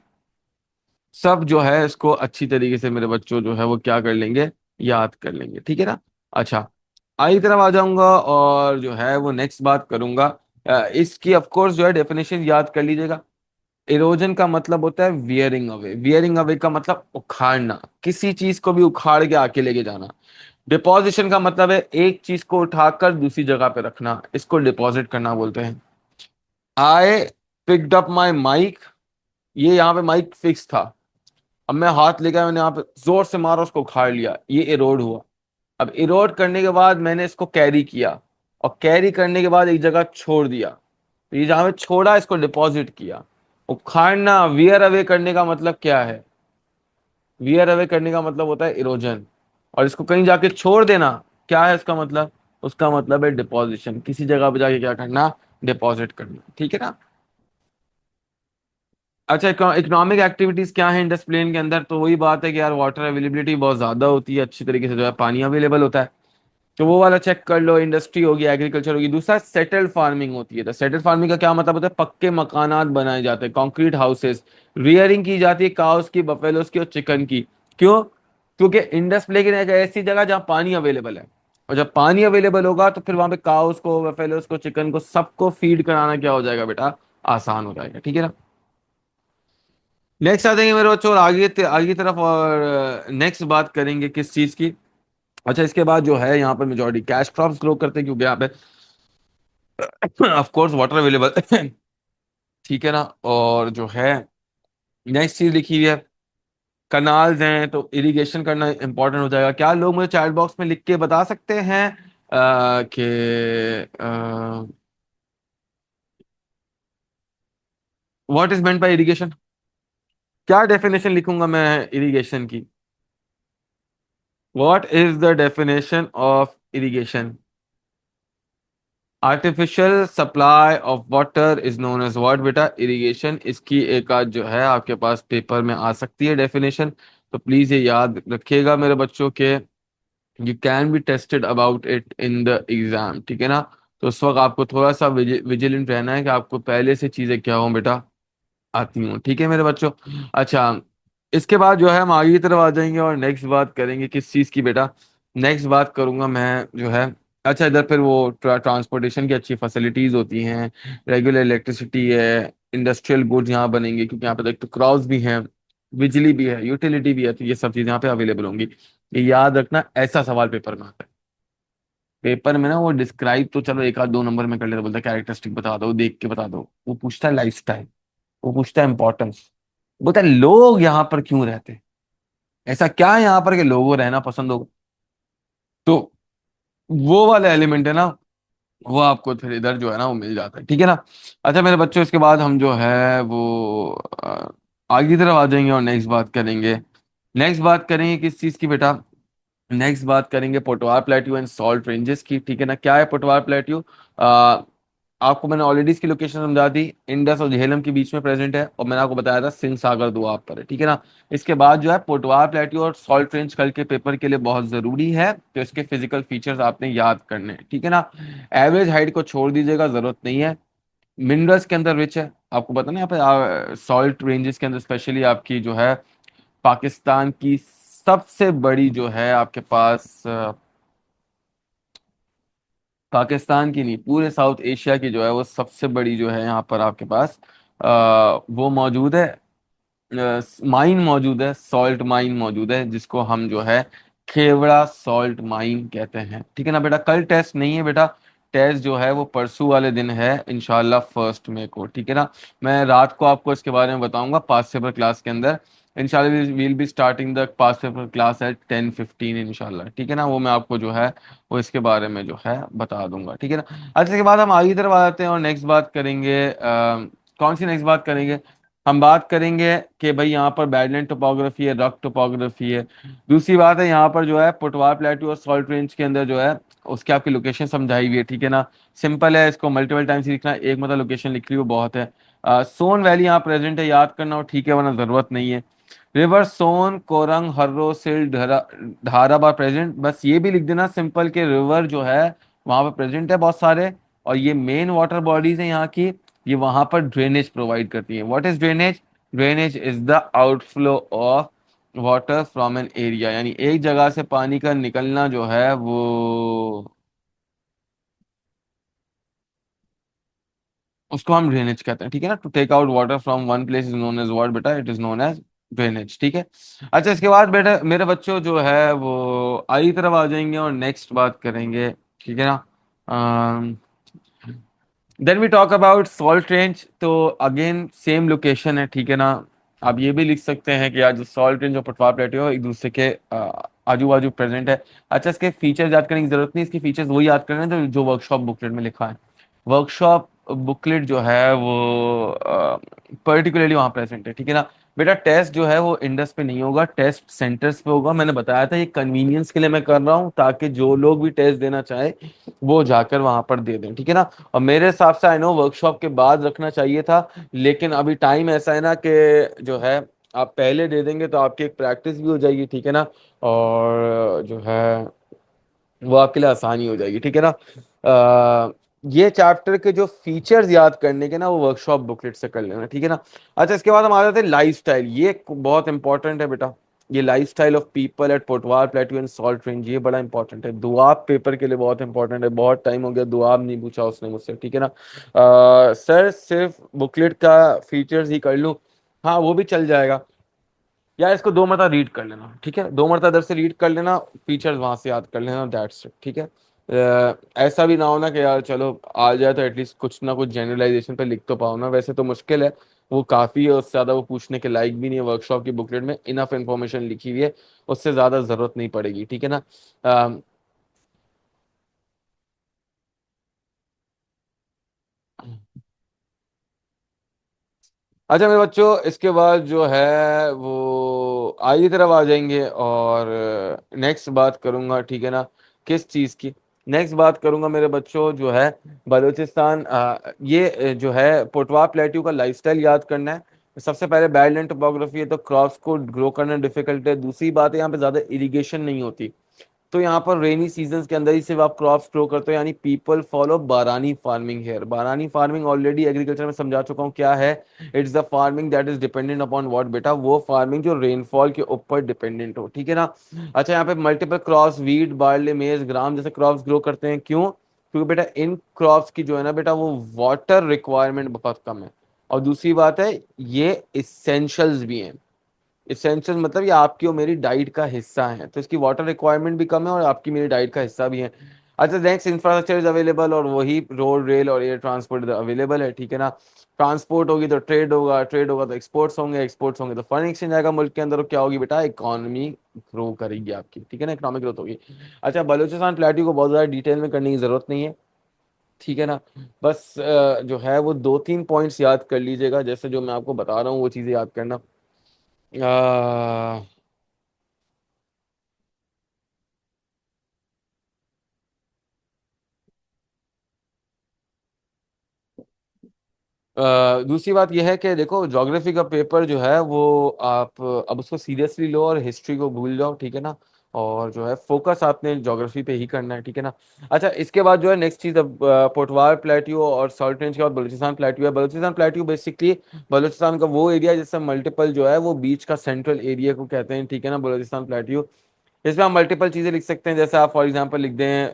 सब जो है इसको अच्छी तरीके से मेरे बच्चों जो है वो क्या कर लेंगे, याद कर लेंगे, ठीक है ना। अच्छा आगे तरफ आ जाऊंगा और जो है वो नेक्स्ट बात करूंगा। इसकी ऑफ कोर्स जो है डेफिनेशन याद कर लीजिएगा। इरोजन का मतलब होता है वियरिंग अवे, वियरिंग अवे का मतलब उखाड़ना, किसी चीज को भी उखाड़ के आके लेके जाना। डिपोजिशन का मतलब है एक चीज को उठाकर दूसरी जगह पे रखना, इसको डिपॉजिट करना बोलते हैं। I picked up my mic, ये यहाँ पे माइक फिक्स था, अब मैं हाथ लेकर मैंने यहाँ पे जोर से मारा उसको उखाड़ लिया, ये इरोड हुआ। अब इरोड करने के बाद मैंने इसको कैरी किया और कैरी करने के बाद एक जगह छोड़ दिया, तो ये जहाँ पे छोड़ा इसको डिपॉजिट किया। उखाड़ना वियर अवे करने का मतलब क्या है, वियर अवे करने का मतलब होता है इरोजन। और इसको कहीं जाके छोड़ देना, क्या है इसका मतलब, उसका मतलब है डिपॉजिशन, किसी जगह पे जाके क्या करना, डिपॉजिट करना, ठीक है ना। अच्छा इकोनॉमिक एक्टिविटीज क्या है इंडस प्लेन के अंदर, तो वही बात है कि यार वाटर अवेलेबिलिटी बहुत ज्यादा होती है, अच्छी तरीके से जो है पानी अवेलेबल होता है, तो वो वाला चेक कर लो। इंडस्ट्री होगी, एग्रीकल्चर होगी। दूसरा सेटल्ड फार्मिंग होती है, तो सेटल्ड फार्मिंग का क्या मतलब होता है, पक्के मकानात बनाए जाते हैं, कॉन्क्रीट हाउसेस। रियरिंग की जाती है काउस की, बफेलोस की और चिकन की। क्यों, क्योंकि इंडस प्ले की एक ऐसी जगह जहाँ पानी अवेलेबल है, और जब पानी अवेलेबल होगा तो फिर वहां पे काउस को, बफेलोस को, चिकन को, सबको फीड कराना क्या हो जाएगा बेटा, आसान हो जाएगा, ठीक है ना। नेक्स्ट आ जाएंगे मेरे बच्चों और आगे की तरफ, और नेक्स्ट बात करेंगे किस चीज की। अच्छा इसके बाद जो है यहाँ पर मेजोरिटी कैश क्रॉप्स ग्रो करते हैं क्योंकि यहाँ पे ऑफ कोर्स वाटर अवेलेबल ठीक है ना। और जो है नेक्स्ट चीज लिखी हुई है, कनाल्स हैं तो इरिगेशन करना इंपॉर्टेंट हो जाएगा। क्या लोग मुझे चैट बॉक्स में लिख के बता सकते हैं कि what is meant by irrigation, क्या डेफिनेशन लिखूंगा मैं इरिगेशन की, what is the definition of irrigation. Artificial supply of water is known as what बेटा, इरिगेशन। इसकी एक आध जो है आपके पास पेपर में आ सकती है डेफिनेशन, तो प्लीज ये याद रखिएगा मेरे बच्चों के, you can be tested about it in the exam, ठीक है ना। तो उस वक्त आपको थोड़ा सा विजिलेंट रहना है कि आपको पहले से चीजें क्या हो बेटा, आती हूँ, ठीक है मेरे बच्चों। अच्छा इसके बाद जो है हम आगे की तरफ आ जाएंगे और नेक्स्ट बात करेंगे किस चीज़ की बेटा। नेक्स्ट बात करूंगा मैं जो है, अच्छा इधर फिर वो ट्रांसपोर्टेशन की अच्छी फैसिलिटीज होती हैं, रेगुलर इलेक्ट्रिसिटी है, इंडस्ट्रियल गुड्स यहाँ बनेंगे क्योंकि यहाँ पे देख तो क्रॉप्स भी हैं, बिजली भी है, यूटिलिटी भी है, तो ये सब चीज़ यहाँ पे अवेलेबल होंगी। ये याद रखना, ऐसा सवाल पेपर में आता है। पेपर में ना वो डिस्क्राइब तो चलो एक आध दो नंबर में कर लेता, बोलता है कैरेक्टरिस्टिक बता दो, देख के बता दो। वो पूछता है लाइफस्टाइल, वो पूछता है इंपॉर्टेंस, बोलता है लोग यहाँ पर क्यों रहते हैं, ऐसा क्या है यहाँ पर कि लोगों को रहना पसंद हो। तो वो वाला एलिमेंट है ना, वो आपको फिर इधर जो है ना वो मिल जाता है, ठीक है ना। अच्छा मेरे बच्चों, इसके बाद हम जो है वो आगे की तरफ आ जाएंगे और नेक्स्ट बात करेंगे। नेक्स्ट बात करेंगे किस चीज़ की बेटा। नेक्स्ट बात करेंगे Potwar plateau and salt ranges की, ठीक है ना। क्या है पोटवार प्लेट्यू? आपको मैंने ऑलरेडी इसकी लोकेशन समझा दी, इंडस और झेलम के बीच में प्रेजेंट है, और मैंने आपको बताया था सिंध सागर दोआब पर है, ठीक है ना। इसके बाद जो है पोटवार प्लेट्यू और सॉल्ट रेंज कल के पेपर के लिए बहुत जरूरी है, तो इसके फिजिकल फीचर्स आपने याद करने हैं, ठीक है ना। एवरेज हाइट को छोड़ दीजिएगा, जरूरत नहीं है। मिनरल्स के अंदर रिच है, आपको पता ना, यहाँ पे सॉल्ट रेंजेस के अंदर स्पेशली आपकी जो है पाकिस्तान की सबसे बड़ी जो है आपके पास पाकिस्तान की नहीं, पूरे साउथ एशिया की जो है वो सबसे बड़ी जो है यहाँ पर आपके पास वो मौजूद है, माइन मौजूद है, सॉल्ट माइन मौजूद है, जिसको हम जो है खेवड़ा सॉल्ट माइन कहते हैं, ठीक है ना बेटा। कल टेस्ट नहीं है बेटा, टेस्ट जो है वो परसों वाले दिन है इंशाल्लाह 1 मई को, ठीक है ना। मैं रात को आपको इसके बारे में बताऊंगा पास पेपर क्लास के अंदर। इंशाल्लाह will be starting the past paper class at 10:15 इंशाल्लाह, ठीक है ना। वो मैं आपको जो है वो इसके बारे में जो है बता दूंगा, ठीक है ना। अच्छा इसके बाद हम आगे की तरफ आ जाते हैं और नेक्स्ट बात करेंगे, कौन सी नेक्स्ट बात करेंगे, हम बात करेंगे कि भाई यहाँ पर बैडलैंड टोपोग्राफी है, रॉक टोपोग्राफी है। दूसरी बात है यहाँ पर जो है पुटवार प्लेटू और सॉल्ट रेंज के अंदर जो है उसकी आपकी लोकेशन समझाई हुई है, ठीक है ना। सिंपल है, इसको मल्टीपल टाइम्स लिखना, एक मतलब लोकेशन लिख रही हो बहुत है। सोन वैली यहाँ प्रेजेंट है, याद करना हो ठीक है, वरना जरूरत नहीं है। रिवर सोन, कोरंग, हर्रो, सिल, धारा बार प्रेजेंट, बस ये भी लिख देना सिंपल के रिवर जो है वहां पर प्रेजेंट है बहुत सारे, और ये मेन वाटर बॉडीज है यहाँ की, ये वहां पर ड्रेनेज प्रोवाइड करती है। What is drainage? Drainage is the outflow of water from an area, यानी एक जगह से पानी का निकलना जो है वो, उसको हम ड्रेनेज कहते हैं, ठीक है ना। To take out water from one place is known as what बेटा, it is known as drainage, ठीक है। अच्छा इसके बाद बेटा मेरे बच्चों जो है वो आई तरफ आ जाएंगे और नेक्स्ट बात करेंगे, ठीक है ना। Then we talk about salt range, तो अगेन सेम लोकेशन है, ठीक है ना। आप ये भी लिख सकते हैं कि आज जो सॉल्ट रेंज और पटवा प्लेटो एक दूसरे के आजू बाजू प्रेजेंट है। अच्छा इसके फीचर्स याद करने की जरूरत नहीं, इसके फीचर्स वही याद करना है जो वर्कशॉप बुकलेट में लिखा है। वर्कशॉप बुकलेट जो है वो पर्टिकुलरली वहाँ प्रेजेंट है, ठीक है ना। बेटा टेस्ट जो है वो इंडस पे नहीं होगा, टेस्ट सेंटर्स पे होगा, मैंने बताया था ये कन्वीनियंस के लिए मैं कर रहा हूँ, ताकि जो लोग भी टेस्ट देना चाहे वो जाकर वहां पर दे दें, ठीक है ना। और मेरे हिसाब से आई नो वर्कशॉप के बाद रखना चाहिए था, लेकिन अभी टाइम ऐसा है ना कि जो है आप पहले दे देंगे तो आपकी एक प्रैक्टिस भी हो जाएगी, ठीक है ना। और जो है वो आपके लिए आसानी हो जाएगी, ठीक है ना। ये चैप्टर के जो फीचर्स याद करने के ना वो वर्कशॉप बुकलेट से कर लेना, ठीक है ना। अच्छा इसके बाद हम आ जाते हैं लाइफ स्टाइल, ये बहुत इंपॉर्टेंट है बेटा। ये life style of people at Potwar प्लेटू and salt range, ये बड़ा इंपॉर्टेंट है, दुआब पेपर के लिए बहुत इंपॉर्टेंट है। बहुत टाइम हो गया दुआब नहीं पूछा उसने मुझसे, ठीक है ना। सर सिर्फ बुकलेट का फीचर्स ही कर लूँ? हाँ वो भी चल जाएगा, या इसको 2 मरतबा रीड कर लेना, ठीक है, 2 मरतबा इधर से रीड कर लेना, फीचर्स वहां से याद कर लेना, दैट्स इट, ठीक है। ऐसा भी ना होना कि यार चलो आ जाए तो एटलीस्ट कुछ ना कुछ जनरलाइजेशन पे लिख तो पाओ ना, वैसे तो मुश्किल है, वो काफ़ी है, उससे ज़्यादा वो पूछने के लायक भी नहीं है। वर्कशॉप की बुकलेट में इनफ इंफॉर्मेशन लिखी हुई है, उससे ज़्यादा ज़रूरत नहीं पड़ेगी, ठीक है ना। अ, अच्छा मेरे बच्चों, इसके बाद जो है वो आगे तरफ आ जाएंगे और नेक्स्ट बात करूंगा, ठीक है ना, किस चीज़ की। नेक्स्ट बात करूंगा मेरे बच्चों जो है बलूचिस्तान, ये जो है पोटवा प्लेट्यू का लाइफस्टाइल याद करना है। सबसे पहले बैडलैंड टोपोग्राफी है, तो क्रॉप्स को ग्रो करना डिफिकल्ट है। दूसरी बात है यहाँ पे ज़्यादा इरिगेशन नहीं होती, तो यहाँ पर रेनी सीजन के अंदर ही सिर्फ आप क्रॉप्स ग्रो करते हो, यानी पीपल फॉलो बारानी फार्मिंग हेयर। बारानी फार्मिंग ऑलरेडी एग्रीकल्चर में समझा चुका हूँ क्या है। It's the farming that is dependent upon what बेटा, वो फार्मिंग जो रेनफॉल के ऊपर डिपेंडेंट हो, ठीक है ना। अच्छा, यहाँ पे मल्टीपल क्रॉप्स, वीट, बार्ले, मेज, ग्राम जैसे क्रॉप्स ग्रो करते हैं, क्यों? क्योंकि बेटा इन क्रॉप्स की जो है ना बेटा, वो वाटर रिक्वायरमेंट बहुत कम है। और दूसरी बात है, ये इसेंशियल्स भी हैं। इसेंशियल मतलब ये आपकी और मेरी डाइट का हिस्सा है, तो इसकी वाटर रिक्वायरमेंट भी कम है और आपकी मेरी डाइट का हिस्सा भी है। अच्छा, नेक्स्ट इंफ्रास्ट्रक्चर इज अवेलेबल, और वही रोड, रेल और एयर ट्रांसपोर्ट अवेलेबल है, ठीक है ना। ट्रांसपोर्ट होगी तो ट्रेड होगा, ट्रेड होगा तो एक्सपोर्ट्स होंगे, एक्सपोर्ट्स होंगे तो फॉरेन एक्सचेंज आएगा मुल्क के अंदर, और क्या होगी बेटा, इकोनॉमी ग्रो करेगी आपकी, ठीक है ना, इकोनॉमिक ग्रोथ होगी। अच्छा, बलूचिस्तान प्लेट्यू को बहुत ज़्यादा डिटेल में करने की ज़रूरत नहीं है, ठीक है ना। बस जो है वो दो तीन पॉइंट्स याद कर लीजिएगा, जैसे जो मैं आपको बता रहा हूँ वो चीज़ें याद करना। दूसरी बात यह है कि देखो, ज्योग्राफी का पेपर जो है वो आप अब उसको सीरियसली लो और हिस्ट्री को भूल जाओ, ठीक है ना। और जो है फोकस आपने ज्योग्राफी पे ही करना है, ठीक है ना। अच्छा, इसके बाद जो है नेक्स्ट चीज, अब पोटवार प्लेट्यू और सॉल्ट रेंज के बाद बलूचिस्तान प्लेट्यू है। बलूचिस्तान प्लेट्यू बेसिकली बलूचिस्तान का वो एरिया जिससे मल्टीपल जो है वो बीच का सेंट्रल एरिया को कहते हैं, ठीक है ना, बलूचिस्तान प्लेट्यू। इसमें आप मल्टीपल चीजें लिख सकते हैं, जैसे आप फॉर एग्जांपल लिख दें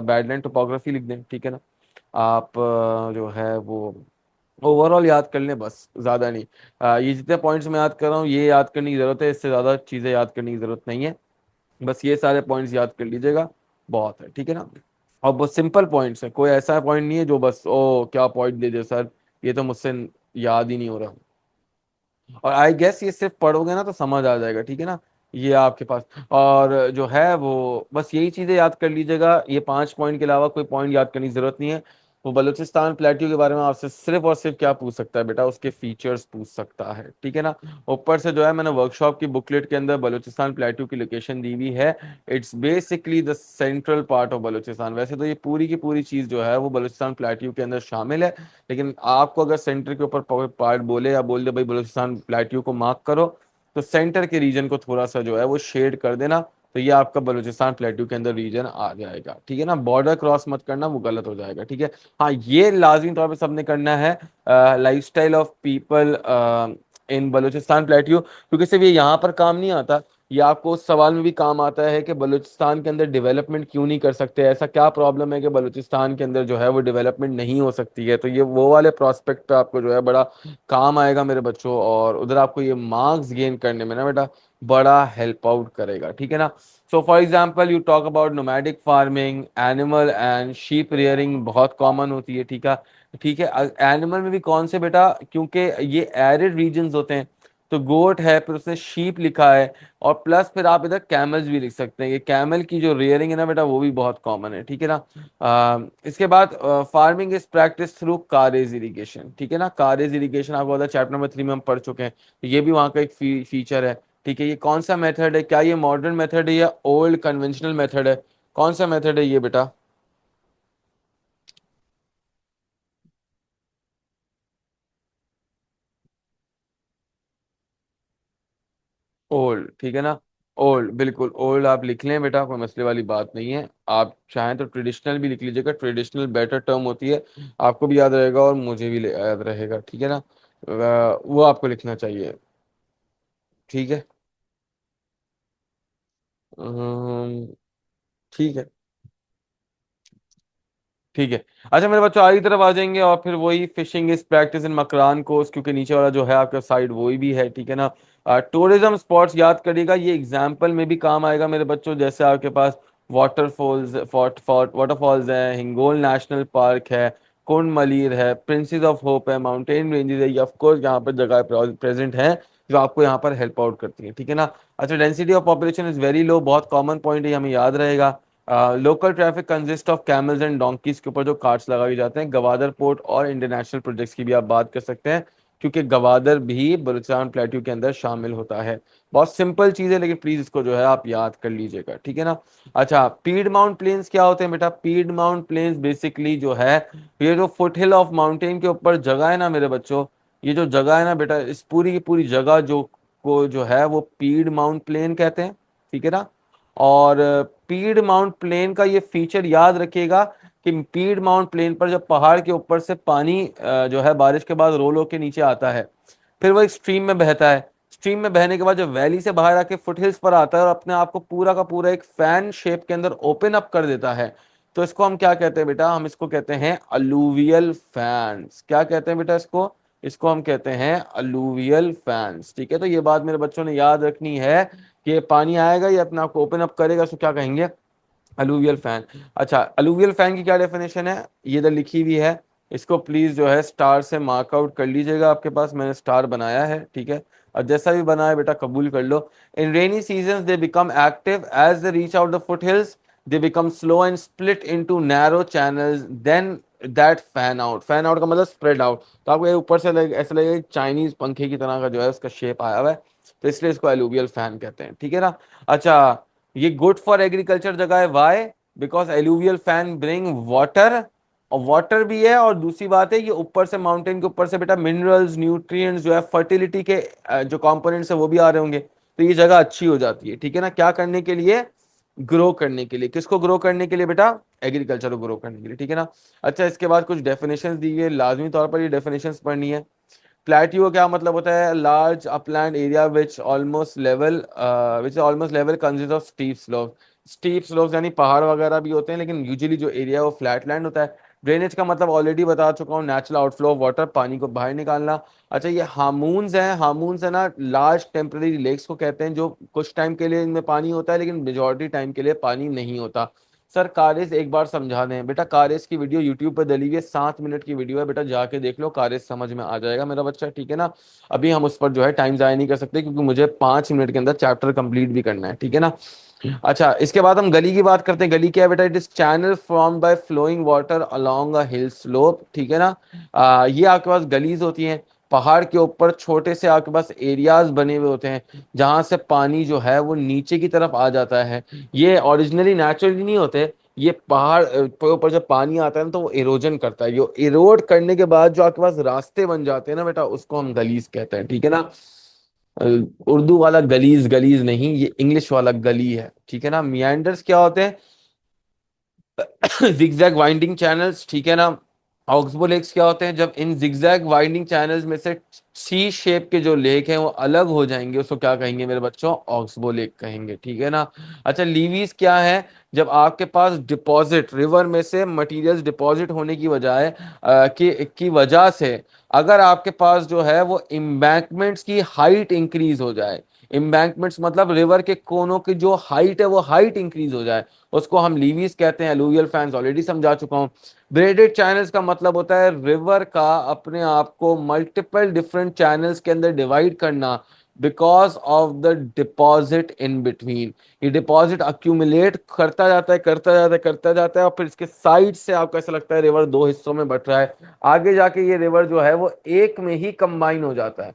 बैडलैंड टोपोग्राफी लिख दें, ठीक है ना। आप जो है वो ओवरऑल याद कर लें, बस ज्यादा नहीं। ये जितने पॉइंट्स मैं याद कर रहा हूँ ये याद करने की जरूरत है, इससे ज्यादा चीजें याद करने की जरूरत नहीं है। बस ये सारे पॉइंट्स याद कर लीजिएगा, बहुत है, ठीक है ना। और बहुत सिंपल पॉइंट्स है, कोई ऐसा पॉइंट नहीं है जो बस ओ क्या पॉइंट दे दे सर, ये तो मुझसे याद ही नहीं हो रहा। और आई गेस ये सिर्फ पढ़ोगे ना तो समझ आ जाएगा, ठीक है ना। ये आपके पास, और जो है वो बस यही चीजें याद कर लीजिएगा, ये 5 पॉइंट के अलावा कोई पॉइंट याद करने की जरूरत नहीं है। वो बलूचिस्तान प्लेट्यू के बारे में आपसे सिर्फ और सिर्फ क्या पूछ सकता है बेटा, उसके फीचर्स पूछ सकता है, ठीक है ना। ऊपर से जो है मैंने वर्कशॉप की बुकलेट के अंदर बलूचिस्तान प्लेट्यू की लोकेशन दी हुई है। It's basically the central part of Balochistan. वैसे तो ये पूरी की पूरी चीज जो है वो बलूचिस्तान प्लेट्यू के अंदर शामिल है, लेकिन आपको अगर सेंटर के ऊपर पार्ट बोले या बोल दे भाई बलूचिस्तान प्लेट्यू को मार्क करो, तो सेंटर के रीजन को थोड़ा सा जो है वो शेड कर देना, तो ये आपका बलूचिस्तान प्लेट्यू के अंदर रीजन आ जाएगा, ठीक है ना। बॉर्डर क्रॉस मत करना, वो गलत हो जाएगा, ठीक है। हाँ, ये लाजमी तौर पे सबने करना है, lifestyle of people in Balochistan plateau, क्योंकि सिर्फ ये यहाँ पर काम नहीं आता, ये आपको उस सवाल में भी काम आता है कि बलूचिस्तान के अंदर डेवलपमेंट क्यों नहीं कर सकते, ऐसा क्या प्रॉब्लम है कि बलूचिस्तान के अंदर जो है वो डेवलपमेंट नहीं हो सकती है। तो ये वो वाले प्रोस्पेक्ट पे आपको जो है बड़ा काम आएगा मेरे बच्चों, और उधर आपको ये मार्क्स गेन करने में ना बेटा बड़ा हेल्प आउट करेगा, ठीक है ना। So for example you talk about nomadic farming, animal and sheep rearing बहुत कॉमन होती है, ठीक है। ठीक है, एनिमल में भी कौन से बेटा, क्योंकि ये एरिड रीजन्स होते हैं, तो गोट है, फिर उसने शीप लिखा है, और प्लस फिर आप इधर कैमल्स भी लिख सकते हैं। ये कैमल की जो रेयरिंग है ना बेटा वो भी बहुत कॉमन है, ठीक है ना। इसके बाद farming is practice through karez irrigation, ठीक है ना। कारेज इरिगेशन आपको पता है चैप्टर नंबर 3 में हम पढ़ चुके हैं, तो ये भी वहाँ का एक फीचर है, ठीक है। ये कौन सा मेथड है, क्या ये मॉडर्न मेथड है या ओल्ड कन्वेंशनल मेथड है, कौन सा मेथड है ये बेटा? ओल्ड, ठीक है ना। ओल्ड, बिल्कुल ओल्ड आप लिख लें बेटा, कोई मसले वाली बात नहीं है। आप चाहें तो ट्रेडिशनल भी लिख लीजिएगा, ट्रेडिशनल बेटर टर्म होती है, आपको भी याद रहेगा और मुझे भी याद रहेगा, ठीक है ना। वो आपको लिखना चाहिए, ठीक है। अम्म, ठीक है, ठीक है। अच्छा मेरे बच्चों आगे की तरफ आ जाएंगे, और फिर वही fishing is practice in Makran coast, क्योंकि नीचे वाला जो है आपका साइड वही भी है, ठीक है ना। टूरिज्म स्पॉट्स याद करिएगा, ये एग्जाम्पल में भी काम आएगा मेरे बच्चों, जैसे आपके पास वाटरफॉल्स, फोर्ट फोर्ट वाटरफॉल्स है, हिंगोल नेशनल पार्क है, कुंड मलीर है, प्रिंसेस ऑफ होप है, माउंटेन रेंजेस है, ये ऑफकोर्स यहाँ पर जगह प्रेजेंट है जो आपको यहाँ पर हेल्प आउट करती है, ठीक है ना। अच्छा, density of population is very low, बहुत कॉमन पॉइंट है, हमें याद रहेगा। Local traffic consist of camels and donkeys के ऊपर जो कार्ट्स लगाए जाते हैं। गवादर पोर्ट और इंटरनेशनल प्रोजेक्ट्स की भी आप बात कर सकते हैं, क्योंकि गवादर भी बलूचिस्तान प्लेट्यू के अंदर शामिल होता है। बहुत सिंपल चीज है, लेकिन प्लीज इसको जो है आप याद कर लीजिएगा, ठीक है ना। अच्छा, पीड माउंट प्लेन्स क्या होते हैं बेटा? पीड माउंट प्लेन्स बेसिकली जो है, ये जो फुट हिल ऑफ माउंटेन के ऊपर जगह है ना मेरे बच्चों, ये जो जगह है ना बेटा, इस पूरी की पूरी जगह जो को जो है वो पीड माउंट प्लेन कहते हैं, ठीक है ना। और पीड माउंट प्लेन का ये फीचर याद रखिएगा कि पीड माउंट प्लेन पर जब पहाड़ के ऊपर से पानी जो है बारिश के बाद रोल होके नीचे आता है, फिर वो एक स्ट्रीम में बहता है। स्ट्रीम में बहने के बाद जब वैली से बाहर आके फुटहिल्स पर आता है और अपने आप को पूरा का पूरा एक फैन शेप के अंदर ओपन अप कर देता है, तो इसको हम क्या कहते हैं बेटा? हम इसको कहते हैं अलूवियल फैंस। क्या कहते हैं बेटा इसको? इसको हम कहते हैं अलूवियल फैंस। ठीक है, तो ये बात मेरे बच्चों ने याद रखनी है कि ये पानी आएगा, ये अपने आप को ओपन अप करेगा, इसको क्या कहेंगे? Alluvial fan. अच्छा, अलूवियल फैन की क्या डेफिनेशन है? ये इधर लिखी हुई है, इसको प्लीज जो है स्टार से मार्क आउट कर लीजिएगा। आपके पास मैंने स्टार बनाया है, ठीक है, और जैसा भी बनाया बेटा कबूल कर लो। In rainy season they become active as they reach out the foothills, they become slow and split into narrow channels, then that fan out. Fan out का मतलब स्प्रेड आउट। तो आपको ये ऊपर से ऐसा लगेगा चाइनीज पंखे की तरह का जो है उसका शेप आया हुआ है, तो इसलिए इसको एलुवियल फैन कहते हैं। ठीक है ना? अच्छा, ये गुड फॉर एग्रीकल्चर जगह है। Why? Because alluvial fan bring water, और वाटर भी है, और दूसरी बात है ये ऊपर से माउंटेन के ऊपर से बेटा मिनरल्स, न्यूट्रिएंट्स जो है, फर्टिलिटी के जो कंपोनेंट्स है वो भी आ रहे होंगे, तो ये जगह अच्छी हो जाती है। ठीक है ना? क्या करने के लिए? ग्रो करने के लिए। किसको ग्रो करने के लिए बेटा? एग्रीकल्चर को ग्रो करने के लिए। ठीक है ना? अच्छा, इसके बाद कुछ डेफिनेशंस दी गई, लाजमी तौर पर ये डेफिनेशंस पढ़नी है। प्लेट्यू क्या मतलब होता है? Large upland area which almost level consist of steep slope. Steep slopes यानी पहाड़ वगैरह भी होते हैं, लेकिन यूजुअली जो एरिया है वो फ्लैट लैंड होता है। ड्रेनेज का मतलब ऑलरेडी बता चुका हूँ, नेचुरल आउटफ्लो ऑफ वाटर, पानी को बाहर निकालना। अच्छा, ये हार्मून्स हैं। हार्मून्स है ना, लार्ज टेम्पररी लेक्स को कहते हैं, जो कुछ टाइम के लिए इनमें पानी होता है लेकिन मेजोरिटी टाइम के लिए पानी नहीं होता। सर कारिस एक बार समझा दें बेटा। कारिस की वीडियो यूट्यूब पर डली हुई है, 7 मिनट की वीडियो है बेटा, जाके देख लो, कारिस समझ में आ जाएगा मेरा बच्चा। ठीक है ना? अभी हम उस पर जो है टाइम जाया नहीं कर सकते, क्योंकि मुझे 5 मिनट के अंदर चैप्टर कंप्लीट भी करना है। ठीक है ना? अच्छा, इसके बाद हम गली की बात करते हैं। गली क्या है बेटा? It is channel formed by flowing water along a hill slope. ठीक है ना? ये आपके पास गलीज होती हैं, पहाड़ के ऊपर छोटे से आपके पास एरियाज बने हुए होते हैं, जहां से पानी जो है वो नीचे की तरफ आ जाता है। ये ओरिजिनली नेचुरली नहीं होते, ये पहाड़ के ऊपर जब पानी आता है ना तो वो इरोजन करता है। ये इरोड करने के बाद जो आपके पास रास्ते बन जाते हैं ना बेटा, उसको हम गलीज कहते हैं। ठीक है ना? अ, उर्दू वाला गलीज गलीज नहीं, ये इंग्लिश वाला गली है। ठीक है ना? मियांडर्स क्या होते हैं? Zigzag winding channels. ठीक है ना? ऑक्सबो लेक्स क्या होते हैं? जब इन जिगजैग वाइंडिंग चैनल्स में से सी शेप के जो लेक हैं वो अलग हो जाएंगे, उसको क्या कहेंगे मेरे बच्चों? ऑक्सबो लेक कहेंगे। ठीक है ना? अच्छा, लीवीज क्या है? जब आपके पास डिपॉजिट, रिवर में से मटेरियल्स डिपॉजिट होने की बजाय की वजह से अगर आपके पास जो है वो इम्बैंकमेंट्स की हाइट इंक्रीज हो जाए, इम्बैंकमेंट्स मतलब रिवर के कोनों की जो हाइट है वो हाइट इंक्रीज हो जाए, उसको हम लीवीज कहते हैं। अलूवियल फैंस ऑलरेडी समझा चुका हूं। ब्रेडेड चैनल्स का मतलब होता है रिवर का अपने आप को मल्टीपल डिफरेंट चैनल्स के अंदर डिवाइड करना, because of the deposit in between. ये डिपॉजिट अक्यूमुलेट करता जाता है, करता जाता है, करता जाता है, और फिर इसके साइड से आपको ऐसा लगता है रिवर दो हिस्सों में बट रहा है। आगे जाके ये रिवर जो है वो एक में ही कंबाइन हो जाता है,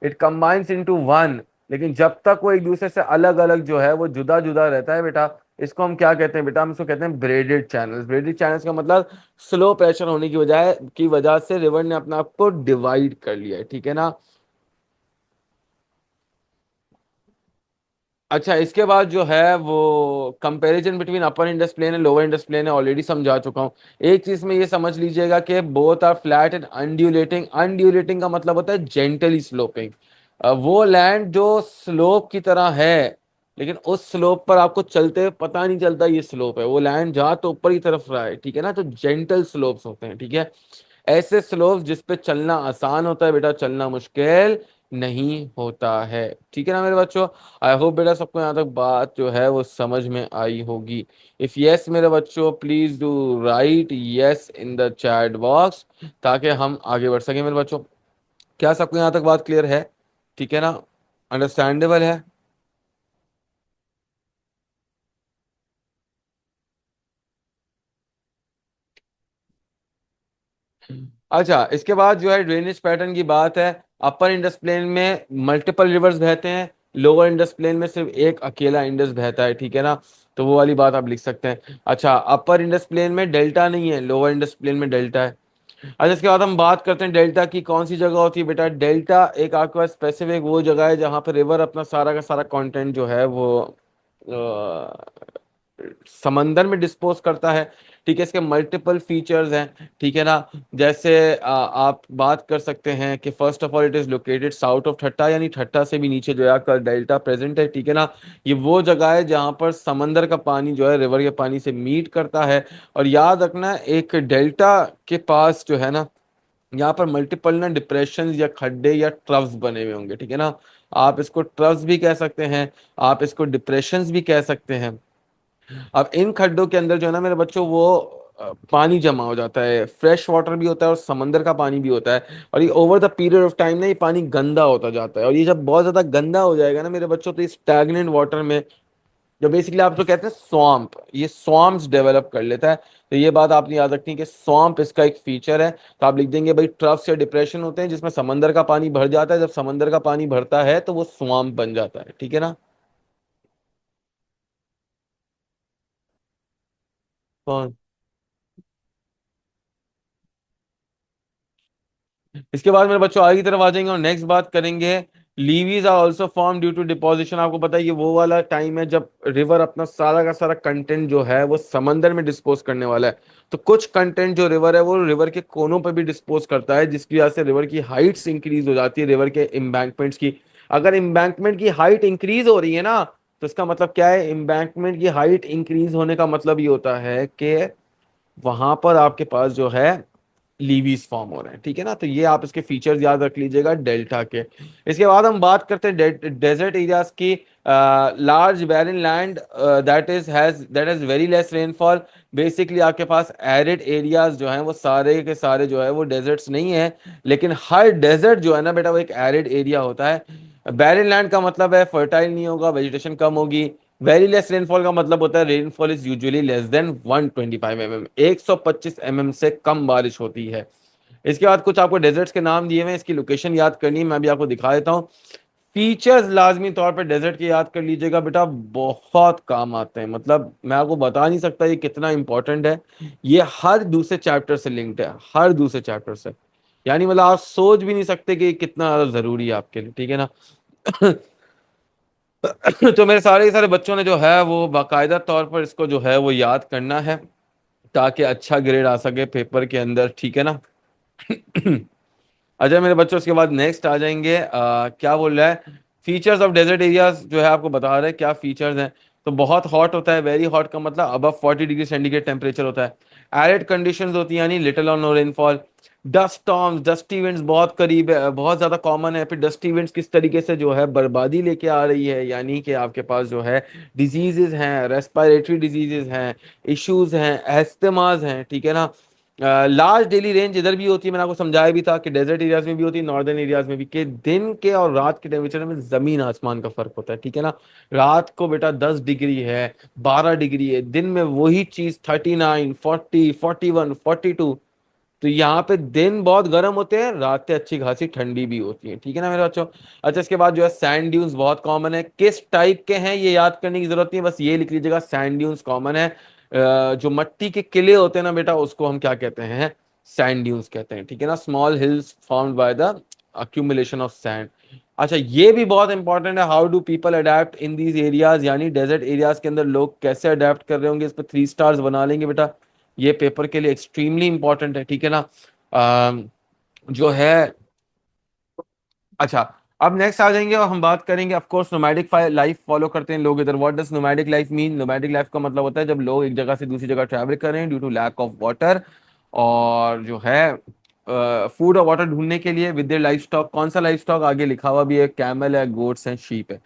इट कंबाइंस इनटू वन। लेकिन जब तक वो एक दूसरे से अलग अलग जो है वो जुदा जुदा रहता है बेटा, इसको हम क्या कहते हैं बेटा? हम इसको कहते हैं ब्रेडेड चैनल्स। ब्रेडेड चैनल्स का मतलब स्लो प्रेशर होने की वजह से रिवर ने अपने आप को डिवाइड कर लिया है। ठीक है ना? अच्छा, इसके बाद जो है वो comparison between upper Indus plain and lower Indus plain है, ऑलरेडी समझा चुका हूँ। एक चीज में ये समझ लीजिएगा कि बोथ आर फ्लैट एंड अनड्यूलेटिंग। अनड्यूलेटिंग का मतलब होता है जेंटली स्लोपिंग। वो लैंड जो स्लोप की तरह है, लेकिन उस स्लोप पर आपको चलते हुए पता नहीं चलता ये स्लोप है, वो लैंड जा तो ऊपर की तरफ रहा है। ठीक है ना? तो जेंटल स्लोप्स होते हैं। ठीक है? ऐसे स्लोप्स जिस पे चलना आसान होता है बेटा, चलना मुश्किल नहीं होता है। ठीक है ना मेरे बच्चों? आई होप बेटा सबको यहाँ तक बात जो है वो समझ में आई होगी। इफ यस मेरे बच्चों, please do right yes in the chat box, ताकि हम आगे बढ़ सकें मेरे बच्चों। क्या सबको यहाँ तक बात क्लियर है? ठीक है ना? अंडरस्टैंडेबल है? अच्छा, इसके बाद जो है ड्रेनेज पैटर्न की बात है। अपर इंडस प्लेन में मल्टीपल रिवर्स बहते हैं, लोअर इंडस प्लेन में सिर्फ एक अकेला इंडस बहता है। ठीक है ना? तो वो वाली बात आप लिख सकते हैं। अच्छा, अपर इंडस प्लेन में डेल्टा नहीं है, लोअर इंडस प्लेन में डेल्टा है। अच्छा, इसके बाद हम बात करते हैं डेल्टा की कौन सी जगह होती है बेटा? डेल्टा एक आपके पास स्पेसिफिक वो जगह है जहां पर रिवर अपना सारा का सारा कंटेंट जो है वो समंदर में डिस्पोज करता है। ठीक है, इसके मल्टीपल फीचर्स हैं, ठीक है ना। जैसे आप बात कर सकते हैं कि first of all it is located south of Thatta, यानी ठट्टा से भी नीचे जो है आपका डेल्टा प्रेजेंट है, ठीक है ना। ये वो जगह है जहाँ पर समंदर का पानी जो है रिवर के पानी से मीट करता है। और याद रखना, एक डेल्टा के पास जो है ना, यहाँ पर मल्टीपल ना डिप्रेशन या खड्डे या ट्रव्स बने हुए होंगे, ठीक है ना। आप इसको ट्रव्स भी कह सकते हैं, आप इसको डिप्रेशंस भी कह सकते हैं। अब इन खड्डों के अंदर जो है ना मेरे बच्चों, वो पानी जमा हो जाता है, फ्रेश वाटर भी होता है और समंदर का पानी भी होता है। और ये over the period of time ना ये पानी गंदा होता जाता है, और ये जब बहुत ज्यादा गंदा हो जाएगा ना मेरे बच्चों, तो इस स्टैग्नेंट वाटर में जो बेसिकली आप जो कहते हैं स्वamp, ये स्वamps डेवलप कर लेता है। तो ये बात आपने याद रखनी है कि स्वamp इसका एक फीचर है। तो आप लिख देंगे भाई ट्रफ्स या डिप्रेशन होते हैं जिसमें समंदर का पानी भर जाता है, जब समंदर का पानी भरता है तो वो स्वamp बन जाता है, ठीक है ना। कौन? इसके बाद मेरे बच्चों आगे की तरफ आ जाएंगे और नेक्स्ट बात करेंगे। Levees are also form due to deposition. आपको पता है ये वो वाला टाइम है जब रिवर अपना सारा का सारा कंटेंट जो है वो समंदर में डिस्पोज करने वाला है। तो कुछ कंटेंट जो रिवर है वो रिवर के कोनों पर भी डिस्पोज करता है, जिसकी वजह से रिवर की हाइट्स इंक्रीज हो जाती है, रिवर के इम्बैंकमेंट्स की। अगर इम्बैंकमेंट की हाइट इंक्रीज हो रही है ना, तो इसका मतलब क्या है? इम्बैंकमेंट की हाइट इंक्रीज होने का मतलब ये होता है कि वहां पर आपके पास जो है लीवीज फॉर्म हो रहे हैं, ठीक है ना। तो ये आप इसके फीचर्स याद रख लीजिएगा डेल्टा के। इसके बाद हम बात करते हैं डेजर्ट एरियाज की। Large barren land that has very less rainfall. Basically आपके पास एरिड एरियाज जो हैं वो सारे के सारे जो है वो डेजर्ट्स नहीं है, लेकिन हर डेजर्ट जो है ना बेटा वो एक एरिड एरिया होता है। बैरन लैंड का मतलब है फर्टाइल नहीं होगा, वेजिटेशन कम होगी। वेरी लेस रेनफॉल का मतलब होता है rainfall is usually less than 125 mm, 125 mm से कम बारिश होती है। इसके बाद कुछ आपको डेजर्ट्स के नाम दिए हुए हैं, इसकी लोकेशन याद करनी है, मैं भी आपको दिखा देता हूँ। फीचर्स लाजमी तौर पर डेजर्ट के याद कर लीजिएगा बेटा, बहुत काम आते हैं, मतलब मैं आपको बता नहीं सकता ये कितना इंपॉर्टेंट है। ये हर दूसरे चैप्टर से लिंक्ड है, हर दूसरे चैप्टर से। यानी मतलब आप सोच भी नहीं सकते कि ये कितना ज्यादा जरूरी है आपके लिए, ठीक है ना। तो मेरे सारे के सारे बच्चों ने जो है वो बाकायदा तौर पर इसको जो है वो याद करना है, ताकि अच्छा ग्रेड आ सके पेपर के अंदर, ठीक है ना। अच्छा मेरे बच्चों, उसके बाद नेक्स्ट आ जाएंगे, क्या बोल रहा है, फीचर्स ऑफ डेजर्ट एरियाज जो है आपको बता रहे हैं क्या फीचर्स हैं। तो बहुत हॉट होता है, वेरी हॉट का मतलब अबव 40 डिग्री सेंटीग्रेड टेम्परेचर होता है। एरिड कंडीशंस होती है, यानी लिटिल और no rainfall. Dust storms, dusty winds बहुत करीब है, बहुत ज्यादा कॉमन है। फिर डस्टी विंड्स किस तरीके से जो है बर्बादी लेके आ रही है, यानी कि आपके पास जो है डिजीजेज हैं, रेस्पिरेटरी डिजीजेज हैं, इश्यूज हैं, एस्थमाज हैं, ठीक है ना। लार्ज डेली रेंज इधर भी होती है, मैंने आपको समझाया भी था कि डेजर्ट एरियाज में भी होती है, नॉर्दर्न एरियाज में भी, कि दिन के और रात के टेम्परेचर में जमीन आसमान का फर्क होता है, ठीक है ना। रात को बेटा 10 डिग्री है, 12 डिग्री है, दिन में वही चीज 39, 40, 41, 42। तो यहाँ पे दिन बहुत गर्म होते हैं, रातें अच्छी खासी ठंडी भी होती हैं, ठीक है ना मेरे बच्चों। अच्छा इसके बाद जो है सैंड ड्यून्स बहुत कॉमन है, किस टाइप के हैं ये याद करने की जरूरत नहीं है, बस ये लिख लीजिएगा सैंड ड्यून्स कॉमन है। जो मट्टी के किले होते हैं ना बेटा, उसको हम क्या कहते हैं? सैंड ड्यून्स कहते हैं, ठीक है ना। Small hills formed by the accumulation of sand. अच्छा ये भी बहुत इंपॉर्टेंट है, how do people adapt in these areas, यानी डेजर्ट एरियाज के अंदर लोग कैसे अडेप्ट कर रहे होंगे, इस पर 3 स्टार्स बना लेंगे बेटा। ये पेपर के लिए एक्सट्रीमली इंपॉर्टेंट है, ठीक है ना। जो है, अच्छा अब नेक्स्ट आ जाएंगे और हम बात करेंगे, of course nomadic life follow करते हैं लोग इधर। What does nomadic life mean? Nomadic life का मतलब होता है जब लोग एक जगह से दूसरी जगह ट्रैवल कर रहे हैं due to lack of water, और जो है फूड और वाटर ढूंढने के लिए विद देयर लाइफ स्टॉक। कौन सा लाइफ स्टॉक? आगे लिखा हुआ भी है, कैमल है, गोट्स हैं, शीप है।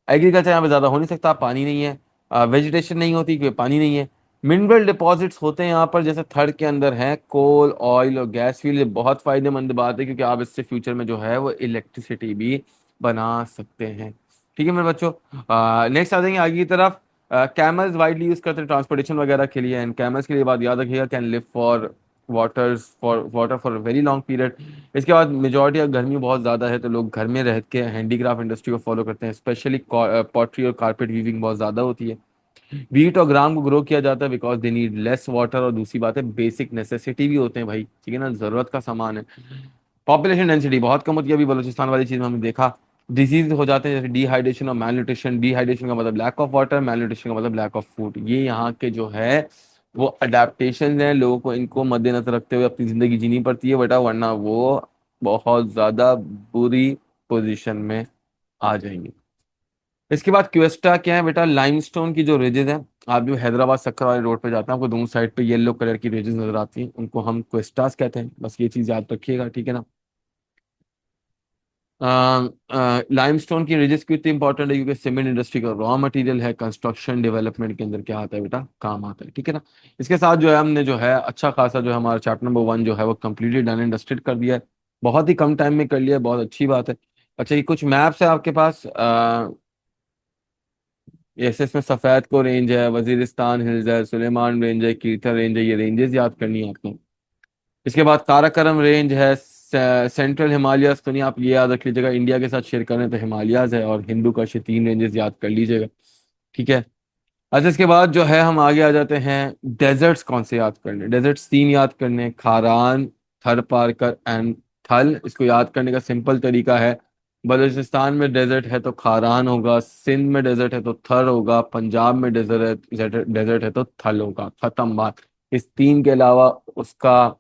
एग्रीकल्चर यहाँ पे ज्यादा हो नहीं सकता, पानी नहीं है, वेजिटेशन नहीं होती क्योंकि पानी नहीं है। मिनरल डिपॉजिट्स होते हैं यहाँ पर, जैसे थर्ड के अंदर हैं कोल, ऑयल और गैस फील्ड। ये बहुत फायदेमंद बात है क्योंकि आप इससे फ्यूचर में जो है वो इलेक्ट्रिसिटी भी बना सकते हैं, ठीक है मेरे बच्चों। नेक्स्ट आ जाएंगे आगे की तरफ। कैमल्स वाइडली यूज करते हैं ट्रांसपोर्टेशन वगैरह के लिए, एंड कैमल्स के लिए बात याद रखिएगा, can live for very long period. इसके बाद मेजोरिटी ऑफ गर्मी बहुत ज़्यादा है तो लोग घर में रह के हैंडीक्राफ्ट इंडस्ट्री को फॉलो करते हैं, स्पेशली पॉटरी और कारपेट वीविंग बहुत ज़्यादा होती है। वीट और ग्राम को ग्रो किया जाता है because they need less water, और दूसरी बात है बेसिक नेसेसिटी भी होते हैं भाई, ठीक है ना, ज़रूरत का सामान है। पॉपुलेशन डेंसिटी बहुत कम होती है, अभी बलूचिस्तान वाली चीज़ में हमने देखा। डिजीज हो जाते हैं जैसे डिहाइड्रेशन और मैलन्यूट्रिशन। डिहाइड्रेशन का मतलब लैक ऑफ वाटर, मैलन्यूट्रिशन का मतलब लैक ऑफ फूड। ये यहाँ के जो है वो अडेप्टेशन है, लोगों को इनको मद्देनजर रखते हुए अपनी जिंदगी जीनी पड़ती है बेटा, वरना वो बहुत ज्यादा बुरी पोजीशन में आ जाएंगे। इसके बाद क्वेस्टा क्या है बेटा, लाइमस्टोन की जो रिजेस हैं, आप जो हैदराबाद सक्कर वाले रोड पे जाते हैं आपको दोनों साइड पे येलो कलर की रिजेस नजर आती हैं, उनको हम क्वेस्टास कहते हैं। बस ये चीज याद रखिएगा, ठीक है ना। लाइमस्टोन की रिजेस क्यों इतनी इंपॉर्टेंट है, क्योंकि सीमेंट इंडस्ट्री का रॉ मटेरियल है, कंस्ट्रक्शन डेवलपमेंट के अंदर क्या आता है बेटा, काम आता है, ठीक है ना। इसके साथ जो है हमने जो है अच्छा खासा जो है हमारा चैप्टर नंबर 1 जो है वो कम्प्लीटली डन एंड डस्टेड कर दिया है। बहुत ही कम टाइम में कर लिया है, बहुत अच्छी बात है। अच्छा, ये कुछ मैप्स है आपके पास। जैसे इसमें सफेद को रेंज है, वजीरिस्तान हिल्स है, सुलेमान रेंज है, कीरथर रेंज है, ये रेंजेस याद करनी है आपको। इसके बाद काराकोरम रेंज है, सेंट्रल हिमालयस तो नहीं, आप ये याद रख लीजिएगा, इंडिया के साथ शेयर करें तो हिमालयाज है, और हिंदू का, ये 3 रेंजेस याद कर लीजिएगा, ठीक है। अच्छा, इसके बाद जो है हम आगे आ जाते हैं, डेजर्ट्स कौन से याद करने, डेजर्ट्स 3 याद करने, खारान, थर पारकर एंड थल। इसको याद करने का सिंपल तरीका है, बलूचिस्तान में डेजर्ट है तो खारान होगा, सिंध में डेजर्ट है तो थर होगा, पंजाब में डेजर्ट है, डेजर्ट है तो थल होगा, खत्म बात। इस 3 के अलावा उसका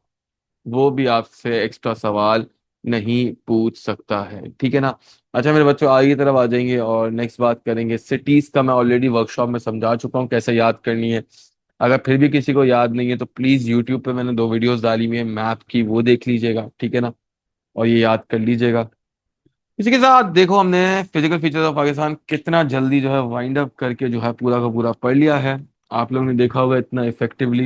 वो भी आपसे एक्स्ट्रा सवाल नहीं पूछ सकता है, ठीक है ना। अच्छा मेरे बच्चों, आगे की तरफ आ जाएंगे और नेक्स्ट बात करेंगे सिटीज का। मैं ऑलरेडी वर्कशॉप में समझा चुका हूँ कैसे याद करनी है। अगर फिर भी किसी को याद नहीं है तो प्लीज यूट्यूब पे मैंने 2 वीडियोस डाली हुई है मैप की, वो देख लीजिएगा, ठीक है ना, और ये याद कर लीजिएगा। इसी के साथ देखो हमने फिजिकल फीचर्स ऑफ पाकिस्तान कितना जल्दी जो है वाइंड अप करके जो है पूरा का पूरा पढ़ लिया है। आप लोगों ने देखा होगा इतना इफेक्टिवली